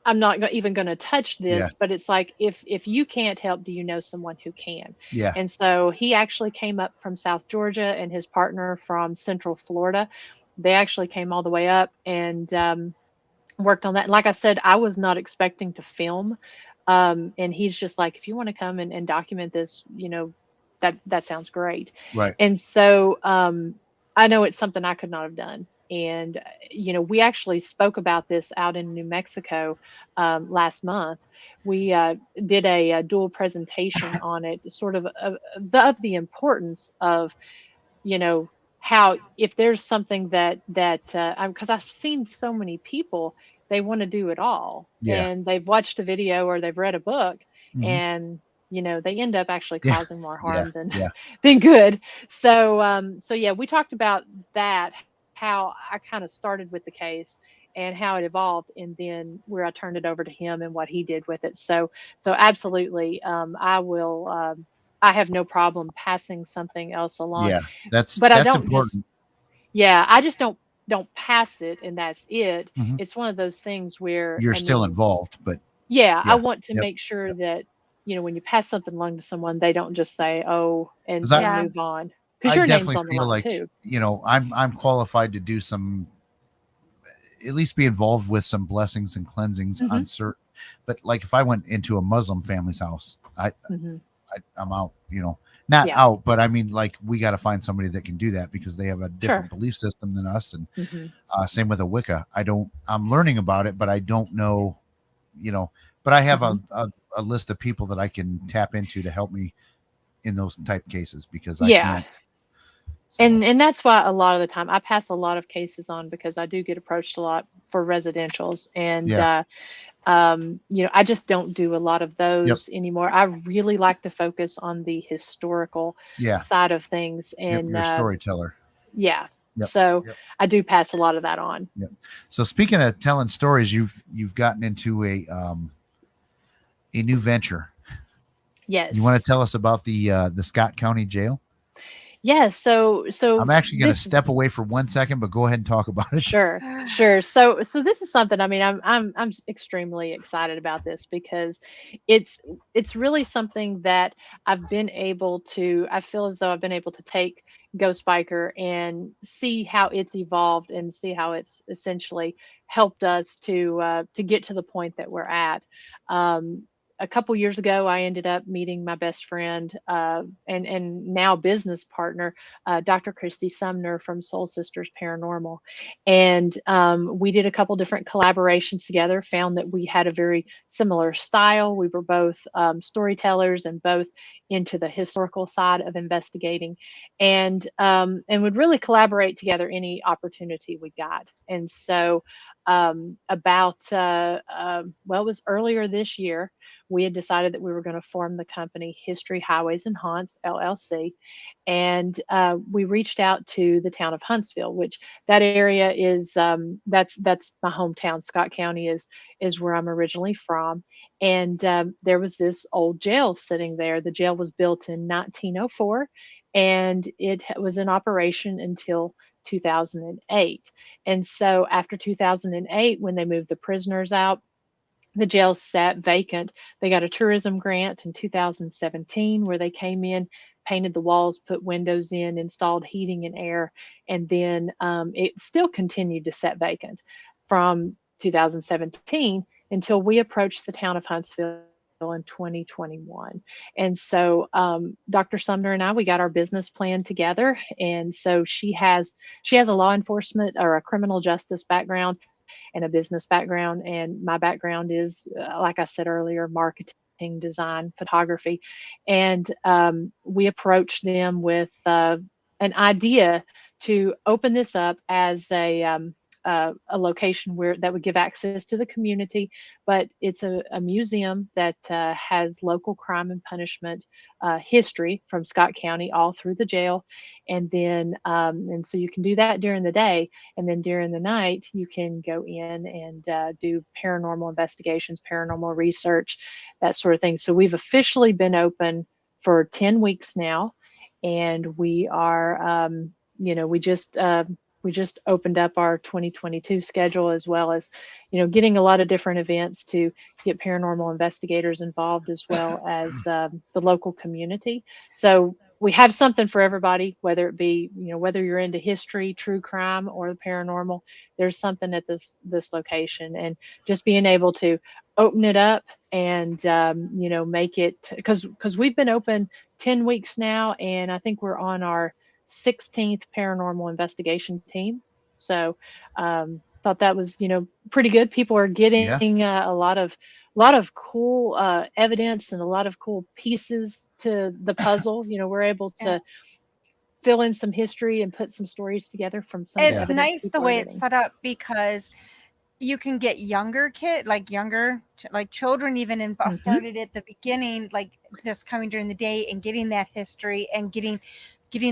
I'm not even going to touch Yeah. this, but it's like, if you can't help, do you know someone who can? Yeah. And so he actually came up from South Georgia, and his partner from Central Florida. They actually came all the way up and worked on that. And like I said, I was not expecting to film. And he's just like, if you want to come and document this, that sounds great. Right. And so I know it's something I could not have done. And we actually spoke about this out in New Mexico last month. We did a dual presentation on it, sort of the importance of, you know how, if there's something that because I've seen so many people, they want to do it all, Yeah. and they've watched a video or they've read a book, Mhm. and they end up actually Yeah. causing more Yeah. harm than Yeah. than good. So yeah, we talked about that, how I kind of started with the case and how it evolved, and then where I turned it over to him and what he did with it. So absolutely, I have no problem passing something else along, Yeah. That's but I that's don't just, important. yeah, I just don't pass it and that's it. Mhm. It's one of those things where, You're I still mean, involved, but yeah, I yeah. want to Yep. make sure Yep. that, when you pass something along to someone, they don't just say, oh, 'Cause and Yeah. move on, because I your name's definitely on the feel line like, too. I'm qualified to do some, at least be involved with some blessings and cleansings Hmm. on certain. But like if I went into a Muslim family's house, Hmm. I'm out, not Yeah, out, but I mean, like we got to find somebody that can do that because they have a different sure. belief system than us. And Hmm. same with a Wicca. I'm learning about it, but I don't know, but I have Hmm. a list of people that I can tap into to help me in those type cases because I Yeah. can't. So, And that's why a lot of the time I pass a lot of cases on, because I do get approached a lot for residentials, and yeah. I just don't do a lot of Yep. those anymore. I really like to focus on the historical Yeah. side of things, Yep. and You're a storyteller. yeah, Yep. so Yep. I do pass a lot of that on. Yep. So speaking of telling stories, you've gotten into a new venture. You want to Yes, tell us about the Scott County Jail? yes. So I'm actually going to this step away for 1 second, but go ahead and talk about it. Sure. So this is something. I mean, I'm extremely excited about this, because it's really something that I've been able to. I feel as though I've been able to take Ghost Biker and see how it's evolved, and see how it's essentially helped us to get to the point that we're at. A couple years ago, I ended up meeting my best friend and now business partner, Dr. Christy Sumner from Soul Sisters Paranormal. And we did a couple different collaborations together, found that we had a very similar style. We were both storytellers and both into the historical side of investigating, and would really collaborate together any opportunity we got. And so about well, it was earlier this year. we had decided that we were going to form the company History Highways and Haunts LLC, and we reached out to the town of Huntsville, which that area is that's my hometown. Scott County is where I'm originally from, and there was this old jail sitting there. The jail was built in 1904, and it was in operation until 2008. And so after 2008, when they moved the prisoners out, the jail sat vacant. They got a tourism grant in 2017 where they came in, painted the walls, put windows in, installed heating and air, and then it still continued to sit vacant from 2017 until we approached the town of Huntsville in 2021. And so Dr. Sumner and I, we got our business plan together. And so she has a law enforcement or a criminal justice background and a business background. And my background is, like I said earlier, marketing, design, photography. And we approached them with an idea to open this up as a location where that would give access to the community, but it's a museum that has local crime and punishment history from Scott County all through the jail, and then and so you can do that during the day, and then during the night you can go in and do paranormal investigations, paranormal research, that sort of thing. So we've officially been open for 10 weeks now, and we are we just opened up our 2022 schedule, as well as, getting a lot of different events to get paranormal investigators involved, as well as the local community. So we have something for everybody, whether it be, whether you're into history, true crime, or the paranormal. There's something at this location, and just being able to open it up and make it, because we've been open 10 weeks now, and I think we're on our 16th paranormal investigation team. So thought that was pretty good. People are getting a lot of cool evidence and a lot of cool pieces to the puzzle. We're able to fill in some history and put some stories together from some It's nice the way it's set up, because you can get younger children even involved, started at the beginning, like just coming during the day and getting that history and getting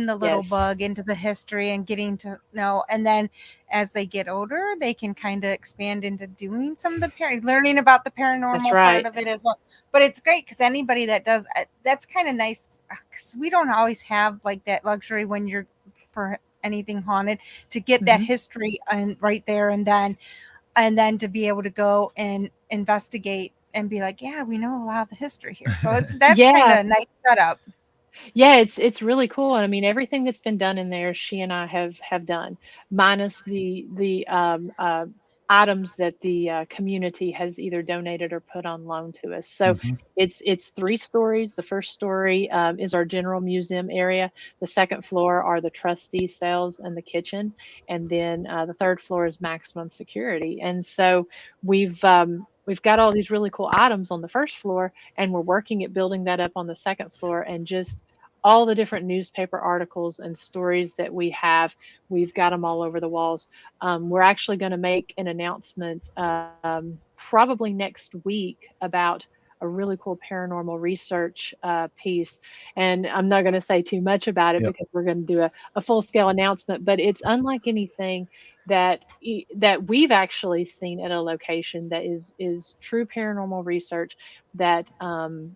the little bug into the history and getting to know. And then as they get older, they can kind of expand into doing some of the learning about the paranormal part of it as well. But it's great because anybody that does, that's kind of nice, because we don't always have like that luxury when you're for anything haunted to get that history and right there and then to be able to go and investigate and be like, yeah, we know a lot of the history here. So that's kind of a nice setup. Yeah, it's really cool. And I mean, everything that's been done in there, she and I have done, minus the items that the community has either donated or put on loan to us. So it's 3 stories. The first story is our general museum area. The second floor are the trustee cells and the kitchen, and then the third floor is maximum security. And so we've got all these really cool items on the first floor, and we're working at building that up on the second floor, and just all the different newspaper articles and stories that we have, we've got them all over the walls. We're actually going to make an announcement probably next week about a really cool paranormal research piece. And I'm not going to say too much about it because we're going to do a full-scale announcement, but it's unlike anything that we've actually seen at a location that is true paranormal research, that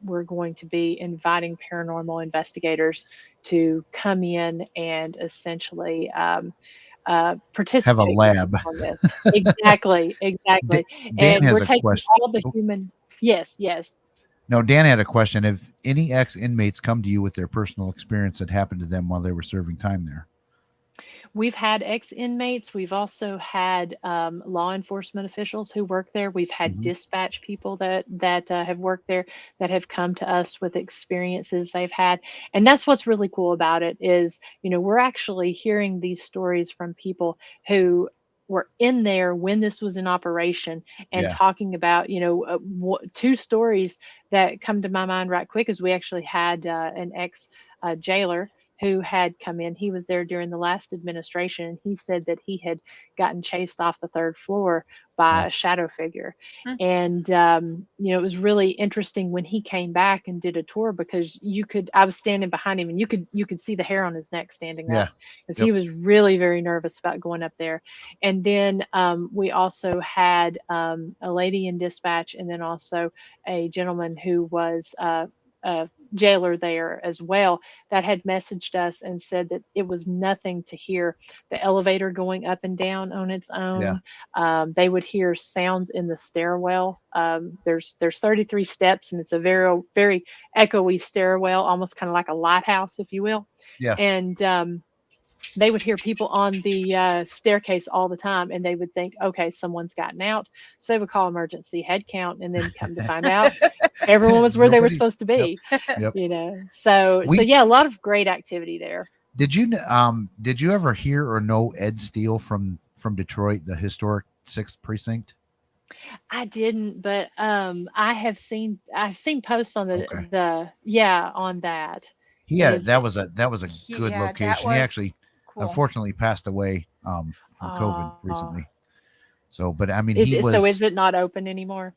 we're going to be inviting paranormal investigators to come in and essentially participate. Have a lab. On this. Exactly. Dan and has we're a taking question. all the human. Yes. No, Dan had a question. Have any ex-inmates come to you with their personal experience that happened to them while they were serving time there? We've had ex-inmates. We've also had law enforcement officials who work there. We've had dispatch people that have worked there that have come to us with experiences they've had. And that's what's really cool about it is, we're actually hearing these stories from people who were in there when this was in operation and talking about, 2 stories that come to my mind right quick is we actually had an ex-jailer who had come in. He was there during the last administration. He said that he had gotten chased off the third floor by Yeah. a shadow figure. Hmm. And it was really interesting when he came back and did a tour, because I was standing behind him, and you could see the hair on his neck standing Yeah. up, because Yep. he was really very nervous about going up there. And then we also had a lady in dispatch, and then also a gentleman who was a jailer there as well, that had messaged us and said that it was nothing to hear the elevator going up and down on its own. They would hear sounds in the stairwell. There's 33 steps, and it's a very, very echoey stairwell, almost kind of like a lighthouse, if you will. Yeah. And they would hear people on the staircase all the time, and they would think, okay, someone's gotten out. So they would call emergency head count, and then come to find out everyone was where they were Nobody- supposed to be. Yep. So We- yeah, a lot of great activity there. Did you ever hear or know Ed Steele from Detroit, the historic 6th precinct? I didn't, but I've seen posts on Okay. on that. He It had is- that was a good Yeah, that location. was He actually cool. unfortunately passed away from COVID Aw. recently. So, but I mean, Is he it, was so is it not open anymore?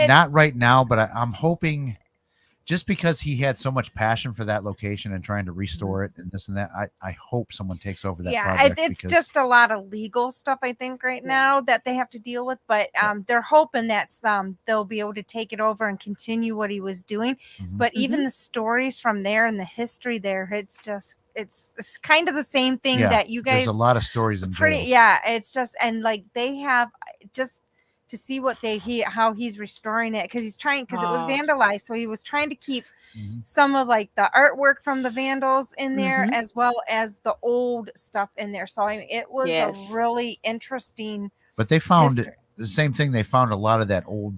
not right now, but I'm hoping, just because he had so much passion for that location and trying to restore it and this and that, I hope someone takes over that project. It's because, just a lot of legal stuff, I think, right Yeah. now that they have to deal with. But they're hoping that they'll be able to take it over and continue what he was doing. Mhm. But even the stories from there and the history there, it's kind of the same thing Yeah, that you guys there's a lot of stories in jails. it's just, and like they have just to see what how he's restoring it, because it was Wow. vandalized, so he was trying to keep Mhm. some of like the artwork from the vandals in there, Mhm. as well as the old stuff in there. So I mean, it was Yes. a really interesting But they found history. the same thing. They found a lot of that old,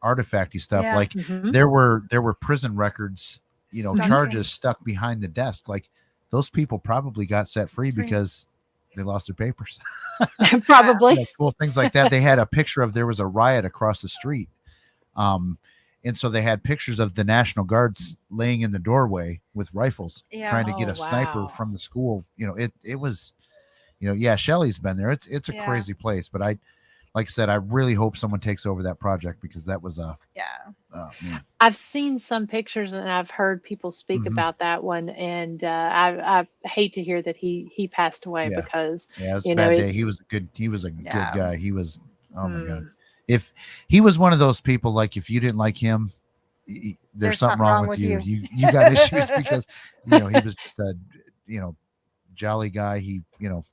artifacty stuff. Yeah. Like Mhm. there were prison records, Stuck charges in. stuck behind the desk. Like those people probably got set free Free. because they lost their papers. Probably. Cool things like that. They had a picture of, there was a riot across the street. And so they had pictures of the National Guards laying in the doorway with rifles, Yeah. trying to get Oh, a sniper wow. from the school. It was, Shelley's been there. It's a Yeah. crazy place, but like I said, I really hope someone takes over that project, because that was man. I've seen some pictures, and I've heard people speak Mhm. about that one, and I hate to hear that he passed away, Yeah. because Yeah, it was a you know, bad day. it's- He was a good Yeah. guy. He was, oh my God. Mm. If he was one of those people, like if you didn't like him, there's something wrong with you. You got issues, because he was just a jolly guy. He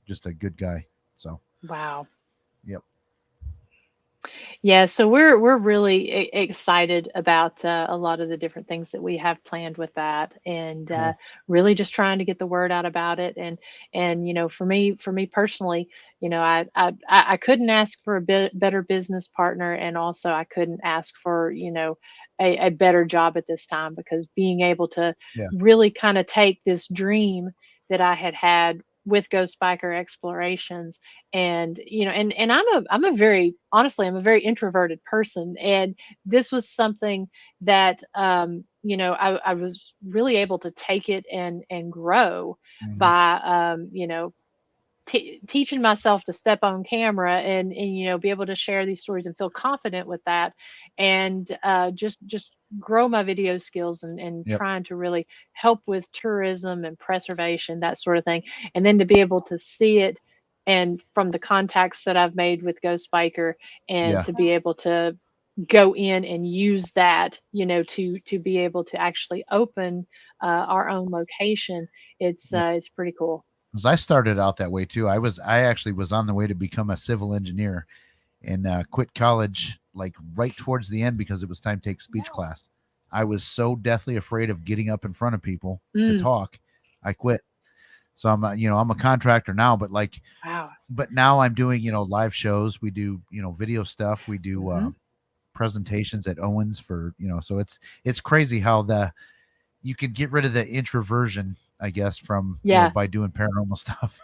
just a good guy. So Wow. Yep. Yeah, so we're really excited about a lot of the different things that we have planned with that, and Cool. really just trying to get the word out about it. And for me personally, I couldn't ask for a better business partner, and also I couldn't ask for a better job at this time, because being able to Yeah. really kind of take this dream that I had with Ghost Biker Explorations, and I'm a very introverted person, and this was something that I was really able to take it and grow Mhm. by teaching myself to step on camera, and be able to share these stories and feel confident with that, and just grow my video skills, and Yep. trying to really help with tourism and preservation, that sort of thing. And then to be able to see it, and from the contacts that I've made with Ghost Biker, and Yeah. to be able to go in and use that, to be able to actually open our own location, it's pretty cool. Because I started out that way too. I actually was on the way to become a civil engineer, and quit college like right towards the end, because it was time to take speech class. I was so deathly afraid of getting up in front of people to talk. I quit. So I'm a contractor now, but Wow. now I'm doing, live shows. We do, video stuff. We do Mhm. presentations at Owens for, so it's crazy how you can get rid of the introversion, I guess, from, Yeah. by doing paranormal stuff.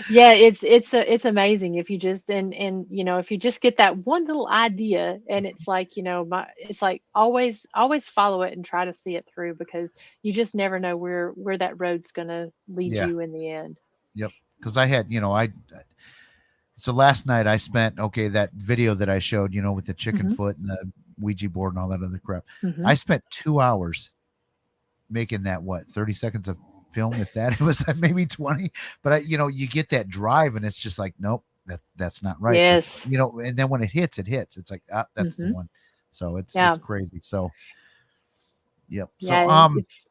Yeah, it's amazing if you just and if you just get that one little idea, and it's like, it's like always follow it and try to see it through, because you just never know where that road's gonna lead Yeah. you in the end. Yep. Because I had, so last night I spent, okay, that video that I showed, with the chicken Hmm. foot and the Ouija board and all that other crap. Hmm. I spent 2 hours making that, 30 seconds of film, if that. It was maybe 20. But you get that drive and it's just like, nope, that's not right. Yes. And then when it hits, it's like, that's the Hmm. one. So it's Yeah. crazy. So yep. So Yeah. It's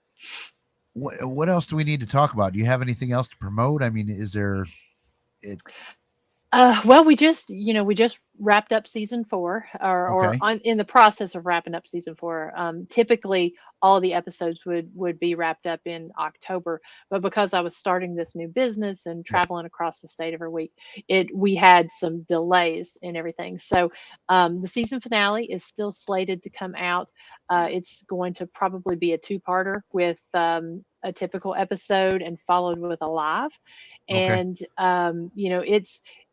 what else do we need to talk about? Do you have anything else to promote? I mean, is there it Well, we just wrapped up season 4, or okay. in the process of wrapping up season 4. Typically, all the episodes would be wrapped up in October, but because I was starting this new business and Yep. traveling across the state every week, we had some delays in everything. So the season finale is still slated to come out. It's going to probably be a two-parter with a typical episode and followed with a live, Okay. and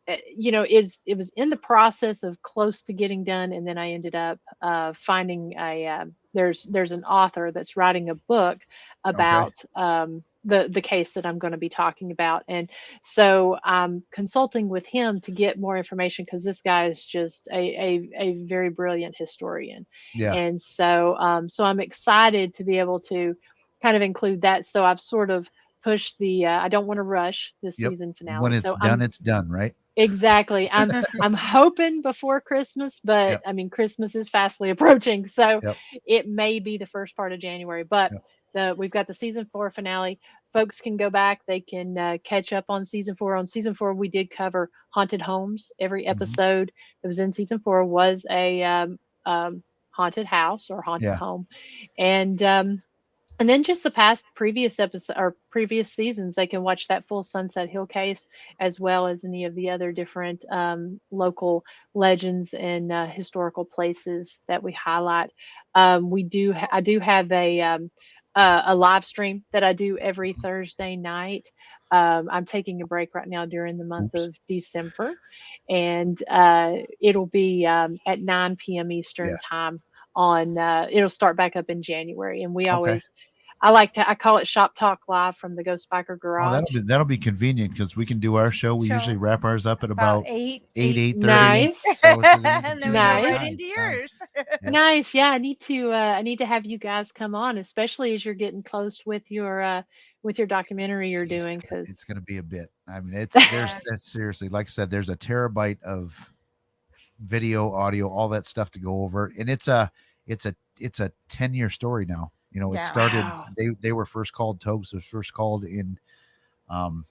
it was in the process of close to getting done, and then I ended up finding there's an author that's writing a book Okay. about the case that I'm going to be talking about, and so I'm consulting with him to get more information, because this guy is just a very brilliant historian, Yeah. and so I'm excited to be able to kind of include that. So I've sort of pushed the I don't want to rush the Yep. season When finale. it's So done, it's done, right? exactly. I'm hoping before Christmas, but Yep. I mean Christmas is fastly approaching, so Yep. it may be the first part of January. But Yep. we've got the season 4 finale. Folks can go back. They can catch up on season 4. On season 4, we did cover haunted homes. Every Hmm. episode that was in season 4 was a haunted house or haunted Yeah. home, and then just the past previous episode or previous seasons, they can watch that full Sunset Hill case, as well as any of the other different local legends and historical places that we highlight. I do have a live stream that I do every Thursday night. I'm taking a break right now during the month Oops. of December, and it'll be at 9 p.m. Yeah. Eastern time. It'll start back up in January, and Okay. I call it Shop Talk Live from the Ghost Biker Oh, Garage. that'll be convenient because we can do our show. We Show. usually wrap ours up at About about 8:30. 8:30. Nice. So it's And then we go right Nice. into yours. Yep. Nice. Yeah, I need to have you guys come on, especially as you're getting close with your documentary you're doing, It's because gonna be a bit. I mean, there's seriously, like I said, there's a terabyte of video, audio, all that stuff to go over, and it's a 10-year story now. It Yeah. started. Wow. They were first called TOGHS was first called in um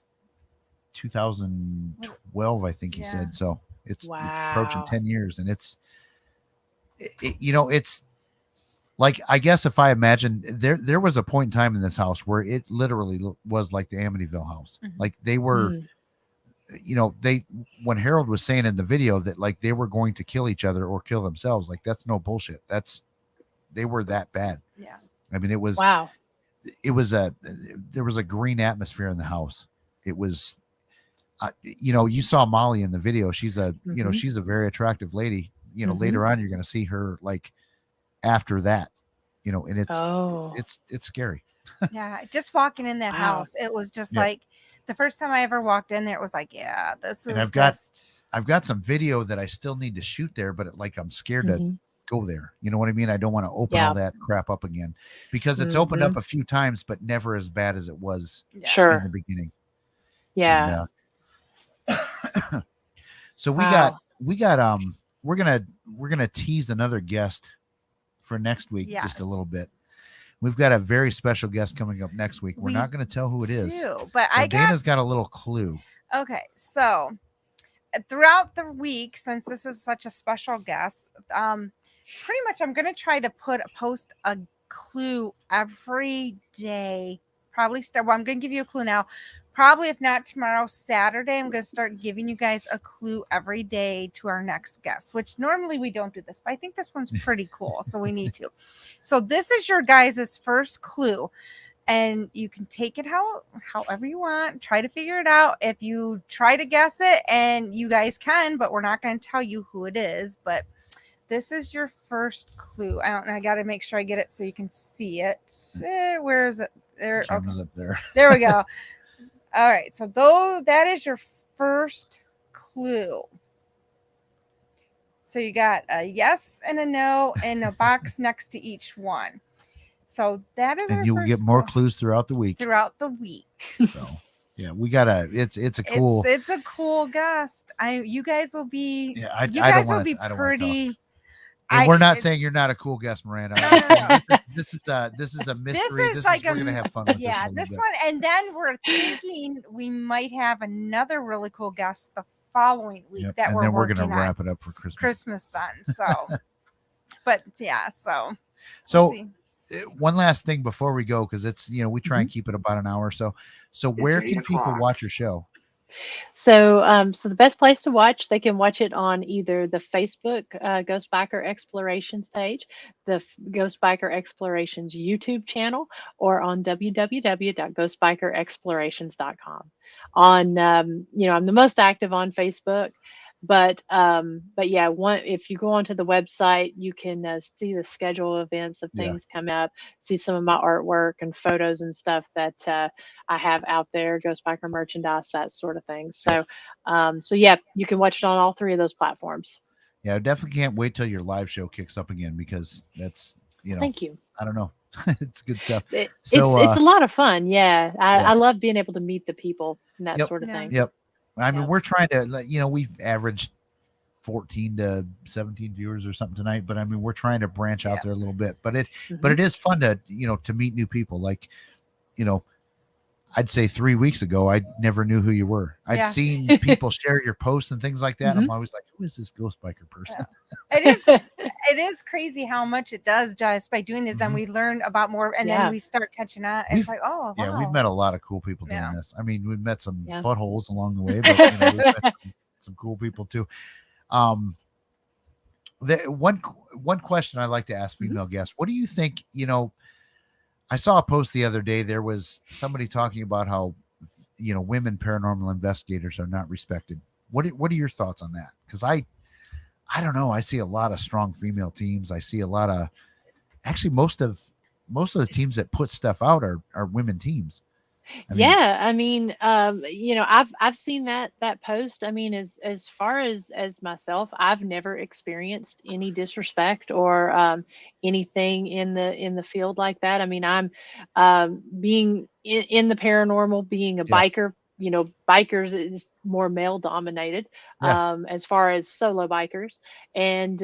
2012, I think he Yeah. said. So it's approaching Wow. 10 years, and it's like, I guess if I imagine there was a point in time in this house where it literally was like the Amityville house. Mhm. Like they were, when Harold was saying in the video that like they were going to kill each other or kill themselves, like that's no bullshit. They were that bad. Yeah. I mean, Wow. there was a green atmosphere in the house. It was, you saw Molly in the video. She's Mhm. she's a very attractive lady. Mhm. Later on, you're going to see her like after that, and Oh. it's scary. Yeah. Just walking in that Wow. house, it was just Yeah. like the first time I ever walked in there, it was like, yeah, this And is I've got some video that I still need to shoot there, but I'm scared to Mhm. go there. You know what I mean? I don't want to open Yeah. all that crap up again, because it's opened Mhm. up a few times, but never as bad as it was yeah. in Sure. the beginning. Yeah. And, so Wow. we're gonna tease another guest for next week just Yes. a little bit. We've got a very special guest coming up next week. We're We not going to tell who it is. too, but So I got Dana's got a little clue. okay. So throughout the week, since this is such a special guest, pretty much I'm gonna try to post a clue every day. Probably start. Well, I'm gonna give you a clue now. Probably if not tomorrow, Saturday, I'm gonna start giving you guys a clue every day to our next guest. Which normally we don't do this, but I think this one's pretty cool, so we need to. So this is your guys' first clue. and you can take it however you want, try to figure it out. If you try to guess it, and you guys can, but we're not going to tell you who it is. But this is your first clue. I don't know, I got to make sure I get it so you can see it. Where is it? There. Camera's Okay. up there. There we go. All right, so that is your first clue. So you got a yes and a no in a box next to each one. So that is, and you will get more clues throughout the week. So yeah, we gotta. It's a cool. It's a cool guest. You guys will be. Yeah, you guys will be pretty. And we're not saying you're not a cool guest, Miranda. This is a mystery. We're gonna have fun with this one. And then we're thinking we might have another really cool guest the following week. Yep. That and we're then we're gonna working wrap on. it up for Christmas. Christmas then. So, but yeah. So so one last thing before we go, because it's we try and keep it about an hour. So where can people watch your show? So, so the best place to watch, they can watch it on either the Facebook Ghost Biker Explorations page, the Ghost Biker Explorations YouTube channel, or on www.ghostbikerexplorations.com. On, I'm the most active on Facebook, but yeah, if you go onto the website, you can see the schedule of events of things coming up, see some of my artwork and photos and stuff that I have out there, Ghost Biker merchandise, that sort of thing. So, so yeah, you can watch it on all three of those platforms. Yeah, I definitely can't wait till your live show kicks up again, because that's Thank you. I don't know, it's good stuff. It's a lot of fun. Yeah, I love being able to meet the people and that sort of thing. Yep. I mean, we're trying to, we've averaged 14 to 17 viewers or something tonight, but I mean, we're trying to branch out there a little bit, but it is fun to, to meet new people. Like, I'd say 3 weeks ago, I never knew who you were. I'd seen people share your posts and things like that. I'm always like, who is this Ghost Biker person? It is crazy how much it does just by doing this. And we learn about more, and then we start catching on. It's like, oh, wow. Yeah, we've met a lot of cool people doing this. I mean, we've met some buttholes along the way, but we've met some cool people too. One question I like to ask female guests: what do you think? I saw a post the other day. There was somebody talking about how, women paranormal investigators are not respected. What are your thoughts on that? Because I don't know. I see a lot of strong female teams. I see a lot of, actually, most of the teams that put stuff out are women teams. I mean, I've seen that post. I mean, as far as myself, I've never experienced any disrespect or anything in the field like that. I mean, I'm being in the paranormal, being a biker. Bikers is more male dominated as far as solo bikers, and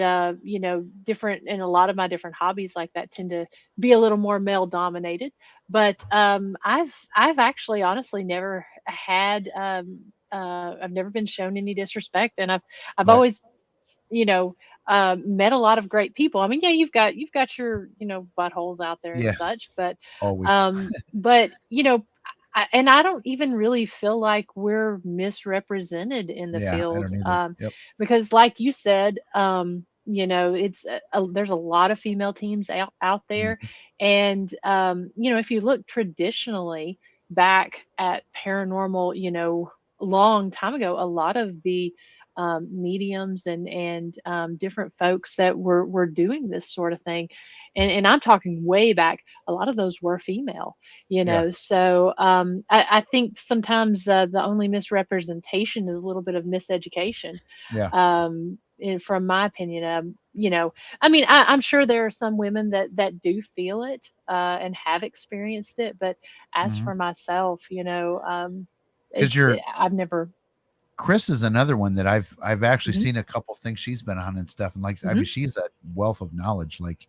different, and a lot of my different hobbies like that tend to be a little more male dominated. But I've actually honestly never had I've never been shown any disrespect, and I've always met a lot of great people. I mean, yeah, you've got your buttholes out there and such, but always. But and I don't even really feel like we're misrepresented in the field, because like you said, it's there's a lot of female teams out there. And, if you look traditionally back at paranormal, long time ago, a lot of the mediums and different folks that were doing this sort of thing. And I'm talking way back, a lot of those were female, so I think sometimes the only misrepresentation is a little bit of miseducation. From my opinion, I mean, I'm sure there are some women that do feel it and have experienced it, but as for myself, I've never. Chris is another one that I've actually seen a couple things she's been on and stuff, and I mean, she's a wealth of knowledge. Like,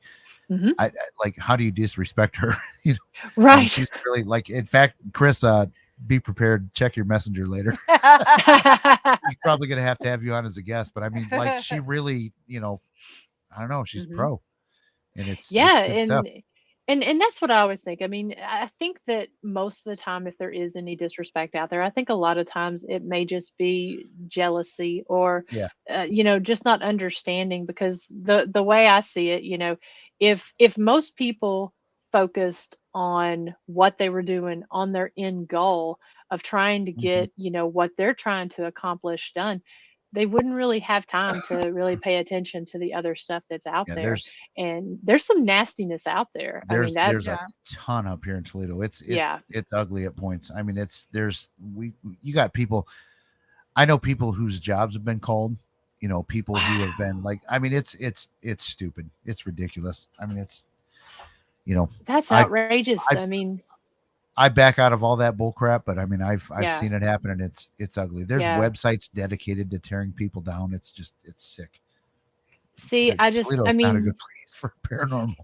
I like, how do you disrespect her? Right? I mean, she's really, like, in fact, Chris, be prepared. Check your messenger later. He's probably going to have you on as a guest, but I mean, like, she really, I don't know, she's pro, and it's good stuff. And that's what I always think. I mean, I think that most of the time, if there is any disrespect out there, I think a lot of times it may just be jealousy or, just not understanding, because the way I see it, if most people focused on what they were doing, on their end goal of trying to Mhm. get, what they're trying to accomplish done, they wouldn't really have time to really pay attention to the other stuff that's out Yeah, there. And there's some nastiness out there. I mean, there's a Yeah. ton up here in Toledo. yeah. It's ugly at points. I mean, you got people. I know people whose jobs have been called. People who have been like. I mean, it's stupid. It's ridiculous. I mean, it's That's I outrageous. I I mean, I back out of all that bull crap, but I mean, I've yeah. seen it happen, and it's ugly. There's Yeah. websites dedicated to tearing people down. It's sick. See, Toledo's not a good place for paranormal.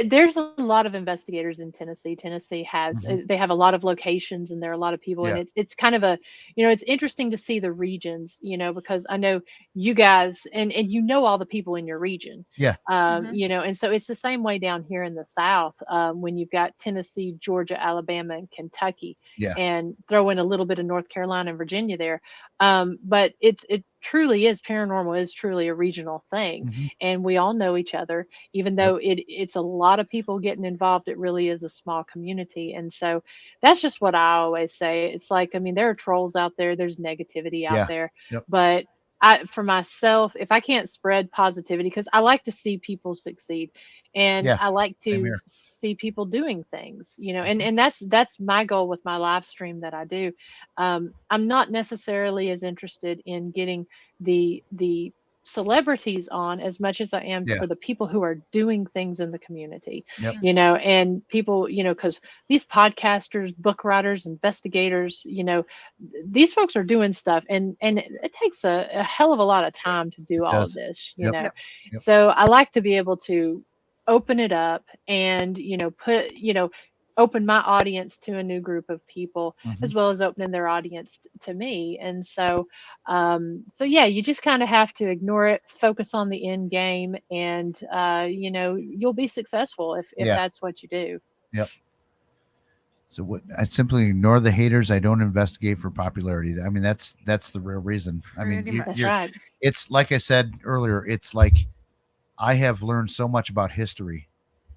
there's a lot of investigators in Tennessee. Tennessee has Mhm. they have a lot of locations, and there are a lot of people, and Yeah. it's kind of a, it's interesting to see the regions, because I know you guys, and all the people in your region, Yeah. Mhm. and so it's the same way down here in the South, when you've got Tennessee, Georgia, Alabama, and Kentucky, Yeah. and throw in a little bit of North Carolina and Virginia there. But it truly is, paranormal is truly a regional thing, Mhm. and we all know each other. Even Yep. though it's a lot of people getting involved, it really is a small community. And so that's just what I always say. It's like, I mean, there are trolls out there, there's negativity out Yeah. there, Yep. but for myself, if I can't spread positivity, because I like to see people succeed, and Yeah. I like Same to here. see people doing things, and Mhm. that's my goal with my live stream that I do. I'm not necessarily as interested in getting the celebrities on as much as I am Yeah. for the people who are doing things in the community, Yep. Mhm. and people, because these podcasters, book writers, investigators, these folks are doing stuff, and it takes a hell of a lot of time to do It all of does. this, Yep. Yep. Yep. so I like to be able to open it up and, open my audience to a new group of people, Mhm. as well as opening their audience to me. And so, yeah, you just kind of have to ignore it, focus on the end game, and, you'll be successful if Yeah. that's what you do. Yep. So what? I simply ignore the haters. I don't investigate for popularity. I mean, that's the real reason. I mean, Pretty much. That's right. it's like I said earlier. It's like I have learned so much about history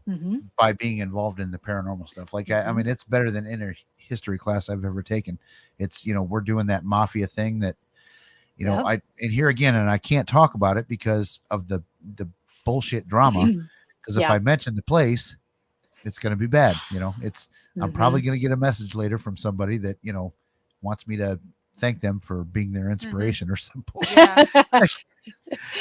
Mm-hmm. by being involved in the paranormal stuff. Like I Mm-hmm. mean, it's better than any history class I've ever taken. It's we're doing that mafia thing that Yep. and here again, and I can't talk about it because of the bullshit drama. Because if Yeah. I mention the place, it's going to be bad. I'm probably Mhm. going to get a message later from somebody that wants me to thank them for being their inspiration or some bullshit. Yeah.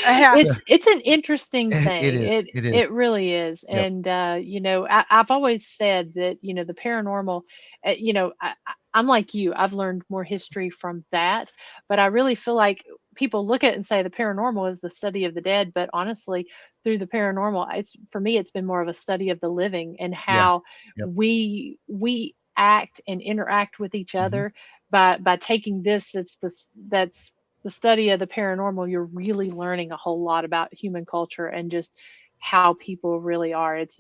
Yeah. It's an interesting It thing. is. It It is. it really is. Yep. And I've always said that, the paranormal, I'm like you. I've learned more history from that, but I really feel like people look at it and say the paranormal is the study of the dead, but honestly, through the paranormal, it's, for me, it's been more of a study of the living, and Yeah. how Yep. we act and interact with each Mhm. other by taking this. That's the study of the paranormal. You're really learning a whole lot about human culture and just how people really are. It's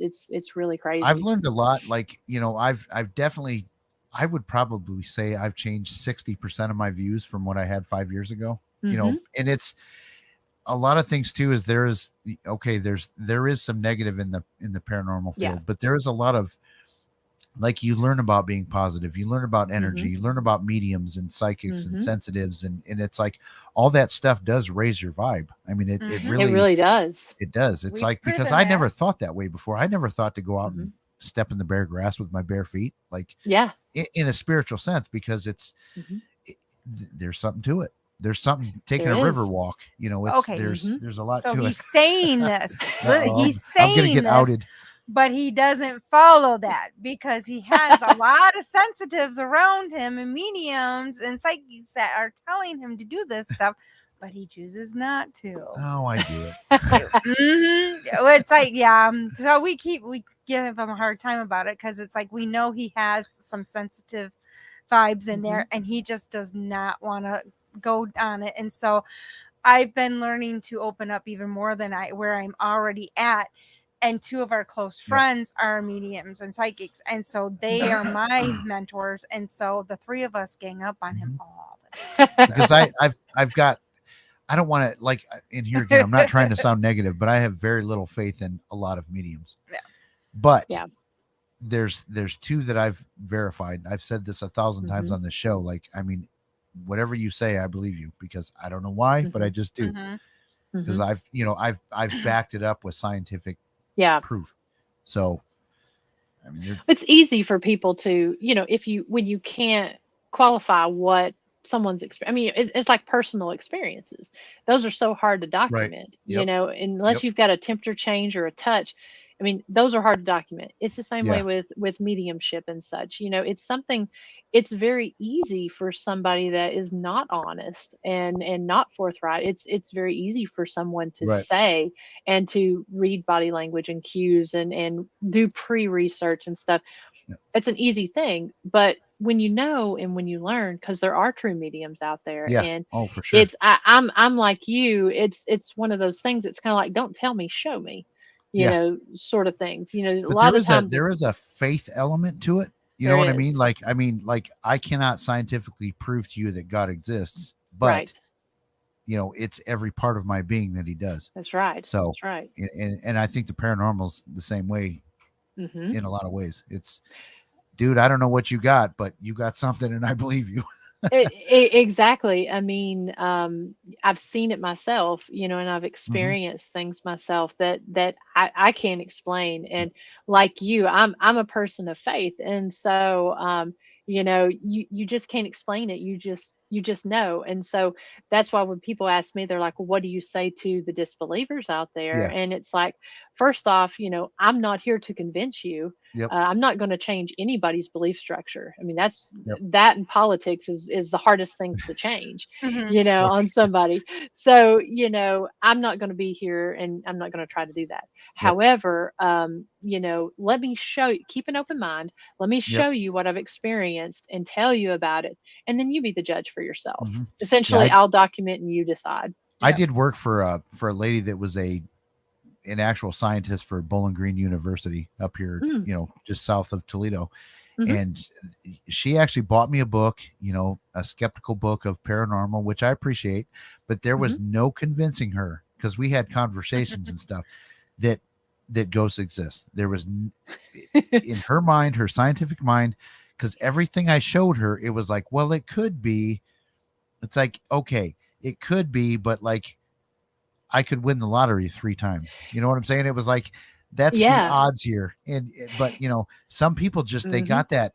really I've crazy. learned a lot. Like I've definitely, I would probably say I've changed 60% of my views from what I had 5 years ago. Hmm. And it's a lot of things too. Is there is there is some negative in the paranormal field, Yeah. but there is a lot of, like, you learn about being positive, you learn about energy, Hmm. you learn about mediums and psychics and Hmm. sensitives, and it's like all that stuff does raise your vibe. I mean, it Mhm. It really really does. it does. It's We've like, because proven I that. never thought that way before. I never thought to go out Hmm. and step in the bare grass with my bare feet, like Yeah. in a spiritual sense, because Hmm. there's something to it. There's something taking There a river is. walk. It's Okay. there's a lot So to it. he's saying this. Uh-oh. He's I'm gonna saying get this, outed. but he doesn't follow that because he has a lot of sensitives around him and mediums and psychics that are telling him to do this stuff, but he chooses not to. Oh, I do it. It's like, yeah. So we give him a hard time about it because it's like we know he has some sensitive vibes in there, and he just does not want to go on it. And so I've been learning to open up even more than where I'm already at. And two of our close friends are mediums and psychics, and so they are my mentors. And so the three of us gang up on him all the time. Because I've got, I don't want to, like, in here again, I'm not trying to sound negative, but I have very little faith in a lot of mediums. Yeah. But Yeah. there's two that I've verified. I've said this 1,000 times on the show. Like, I mean, whatever you say, I believe you, because I don't know why, but I just do. Because I've backed it up with scientific proof. So, I mean, it's easy for people to, when you can't qualify what someone's experience. I mean, it's like personal experiences. Those are so hard to document, unless you've got a temperature change or a touch. I mean, those are hard to document. It's the same way with mediumship and such. It's something. It's very easy for somebody that is not honest and not forthright. It's very easy for someone to say and to read body language and cues and do pre-research and stuff. It's an easy thing, but when you know and when you learn, because there are true mediums out there, and for sure, I'm like you. It's one of those things. It's kind of like, don't tell me, show me, sort of things. A but lot of times there is a faith element to it. You know what I mean? Like, I cannot scientifically prove to you that God exists, but it's every part of my being that he does. That's right. So that's right. And I think the paranormal's the same way in a lot of ways. It's, dude, I don't know what you got, but you got something, and I believe you. Exactly. I mean, I've seen it myself, and I've experienced things myself that I can't explain. And like you, I'm a person of faith, and so you just can't explain it. You just know. And so that's why when people ask me, they're like, well, what do you say to the disbelievers out there? And it's like, first off, I'm not here to convince you. I'm not going to change anybody's belief structure. I mean, that in politics is the hardest things to change, on somebody. So, I'm not going to be here, and I'm not going to try to do that. However, let me show you, keep an open mind. Let me show you what I've experienced and tell you about it. And then you be the judge for yourself. Essentially, I'll document and you decide. I did work for a lady that was an actual scientist for Bowling Green University up here, just south of Toledo. And she actually bought me a book, a skeptical book of paranormal, which I appreciate, but there was no convincing her, because we had conversations and stuff, that ghosts exist. There was in her mind, her scientific mind, because everything I showed her, it was like, well, it could be. It's like, okay, it could be, but like, I could win the lottery 3 times. You know what I'm saying? It was like, that's the odds here. But some people just, they got that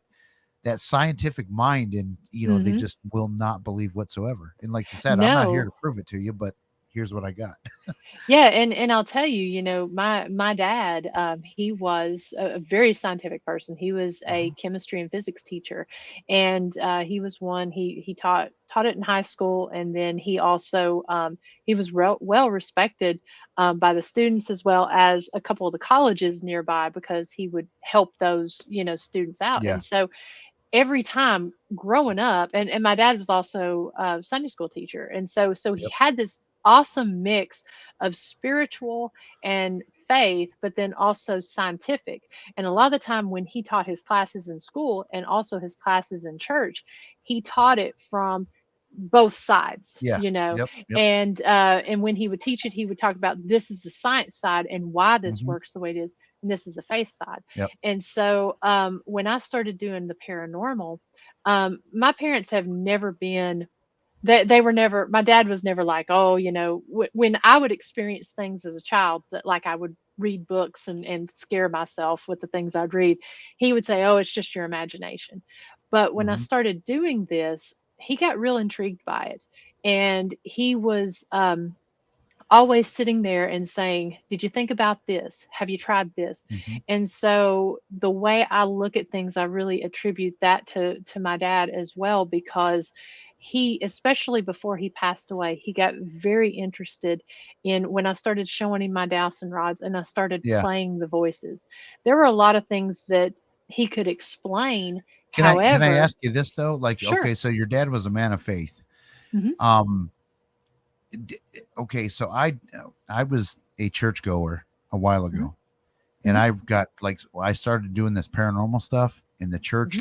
scientific mind, and they just will not believe whatsoever. And like you said, I'm not here to prove it to you, but here's what I got. And I'll tell you, my dad, he was a very scientific person. He was a chemistry and physics teacher, and he was one, he taught it in high school, and then he also he was well respected by the students, as well as a couple of the colleges nearby, because he would help those students out. And so every time growing up, and my dad was also a Sunday school teacher, and so he had this awesome mix of spiritual and faith, but then also scientific. And a lot of the time when he taught his classes in school and also his classes in church, he taught it from both sides, and when he would teach it, he would talk about, this is the science side and why this works the way it is, and this is the faith side. And so when I started doing the paranormal, my parents have never been, they were never, my dad was never like, oh, when I would experience things as a child, that like I would read books and scare myself with the things I'd read, he would say, oh, it's just your imagination. But when I started doing this, he got real intrigued by it. And he was always sitting there and saying, did you think about this? Have you tried this? And so the way I look at things, I really attribute that to my dad as well, because he, especially before he passed away, he got very interested in when I started showing him my dowsing rods and I started playing the voices. There were a lot of things that he could explain. Can I ask you this though? Like, okay, so your dad was a man of faith. Okay, so I was a churchgoer a while ago, and I got I started doing this paranormal stuff, and the church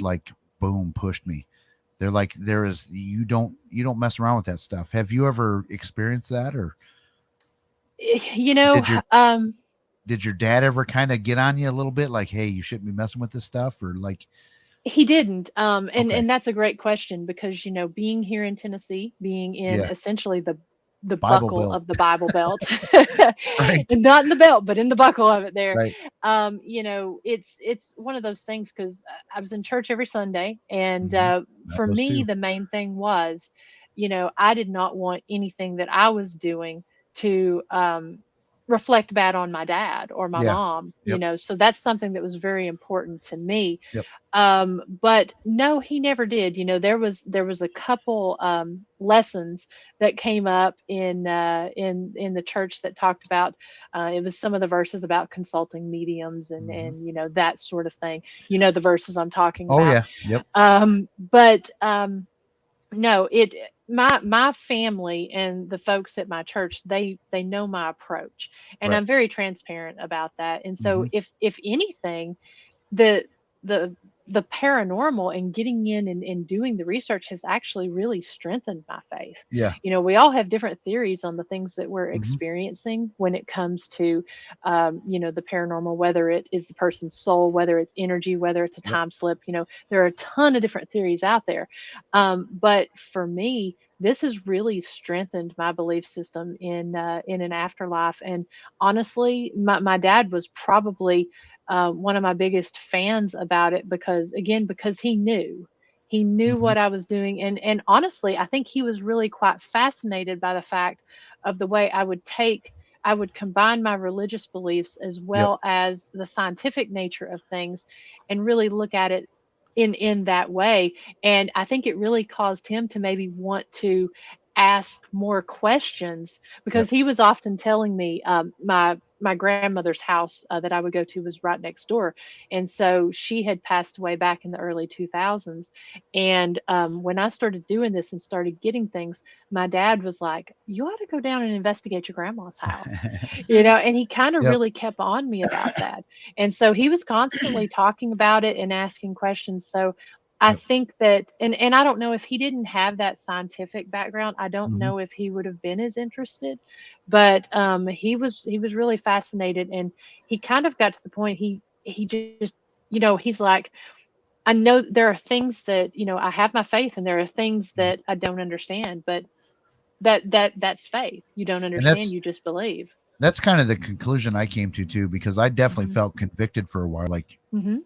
boom pushed me. They're like, you don't mess around with that stuff. Have you ever experienced that, or did your dad ever kind of get on you a little bit, like, hey, you shouldn't be messing with this stuff, or like? He didn't. And Okay. that's a great question because, being here in Tennessee, being in Yeah. essentially the Bible buckle Belt. of the Bible Belt, Right. and not in the belt, but in the buckle of it there. Right. It's one of those things because I was in church every Sunday, and That for was me, too. the main thing was, I did not want anything that I was doing to reflect bad on my dad or my Yeah. mom. Yep. So that's something that was very important to me. Yep. But no, he never did. There was a couple lessons that came up in the church that talked about it was some of the verses about consulting mediums and that sort of thing. The verses I'm talking Oh about. yeah. Yep. But no, my family and the folks at my church, they know my approach, and Right. I'm very transparent about that. And so Mm-hmm. if anything, the the the paranormal and getting in and doing the research has actually really strengthened my faith. Yeah. We all have different theories on the things that we're Mm-hmm. experiencing when it comes to the paranormal, whether it is the person's soul, whether it's energy, whether it's a Yep. time slip. There are a ton of different theories out there. But for me, this has really strengthened my belief system in an afterlife. And honestly, my dad was probably one of my biggest fans about it because he knew Mm-hmm. what I was doing. And honestly, I think he was really quite fascinated by the fact of the way I would combine my religious beliefs as Yep. well as the scientific nature of things and really look at it in that way. And I think it really caused him to maybe want to ask more questions Yep. because he was often telling me my grandmother's house that I would go to was right next door. And so she had passed away back in the early 2000s. And when I started doing this and started getting things, my dad was like, "You ought to go down and investigate your grandma's house." And he kind of Yep. really kept on me about that. And so he was constantly talking about it and asking questions. So I Yep. think that, and I don't know if he didn't have that scientific background, I don't Mm-hmm. know if he would have been as interested, but he was really fascinated, and he kind of got to the point he just he's like, I know there are things that I have my faith, and there are things that I don't understand, but that's faith. You don't And understand, you just believe. that's kind of the conclusion I came to too, because I definitely Hmm. felt convicted for a while, like, Hmm.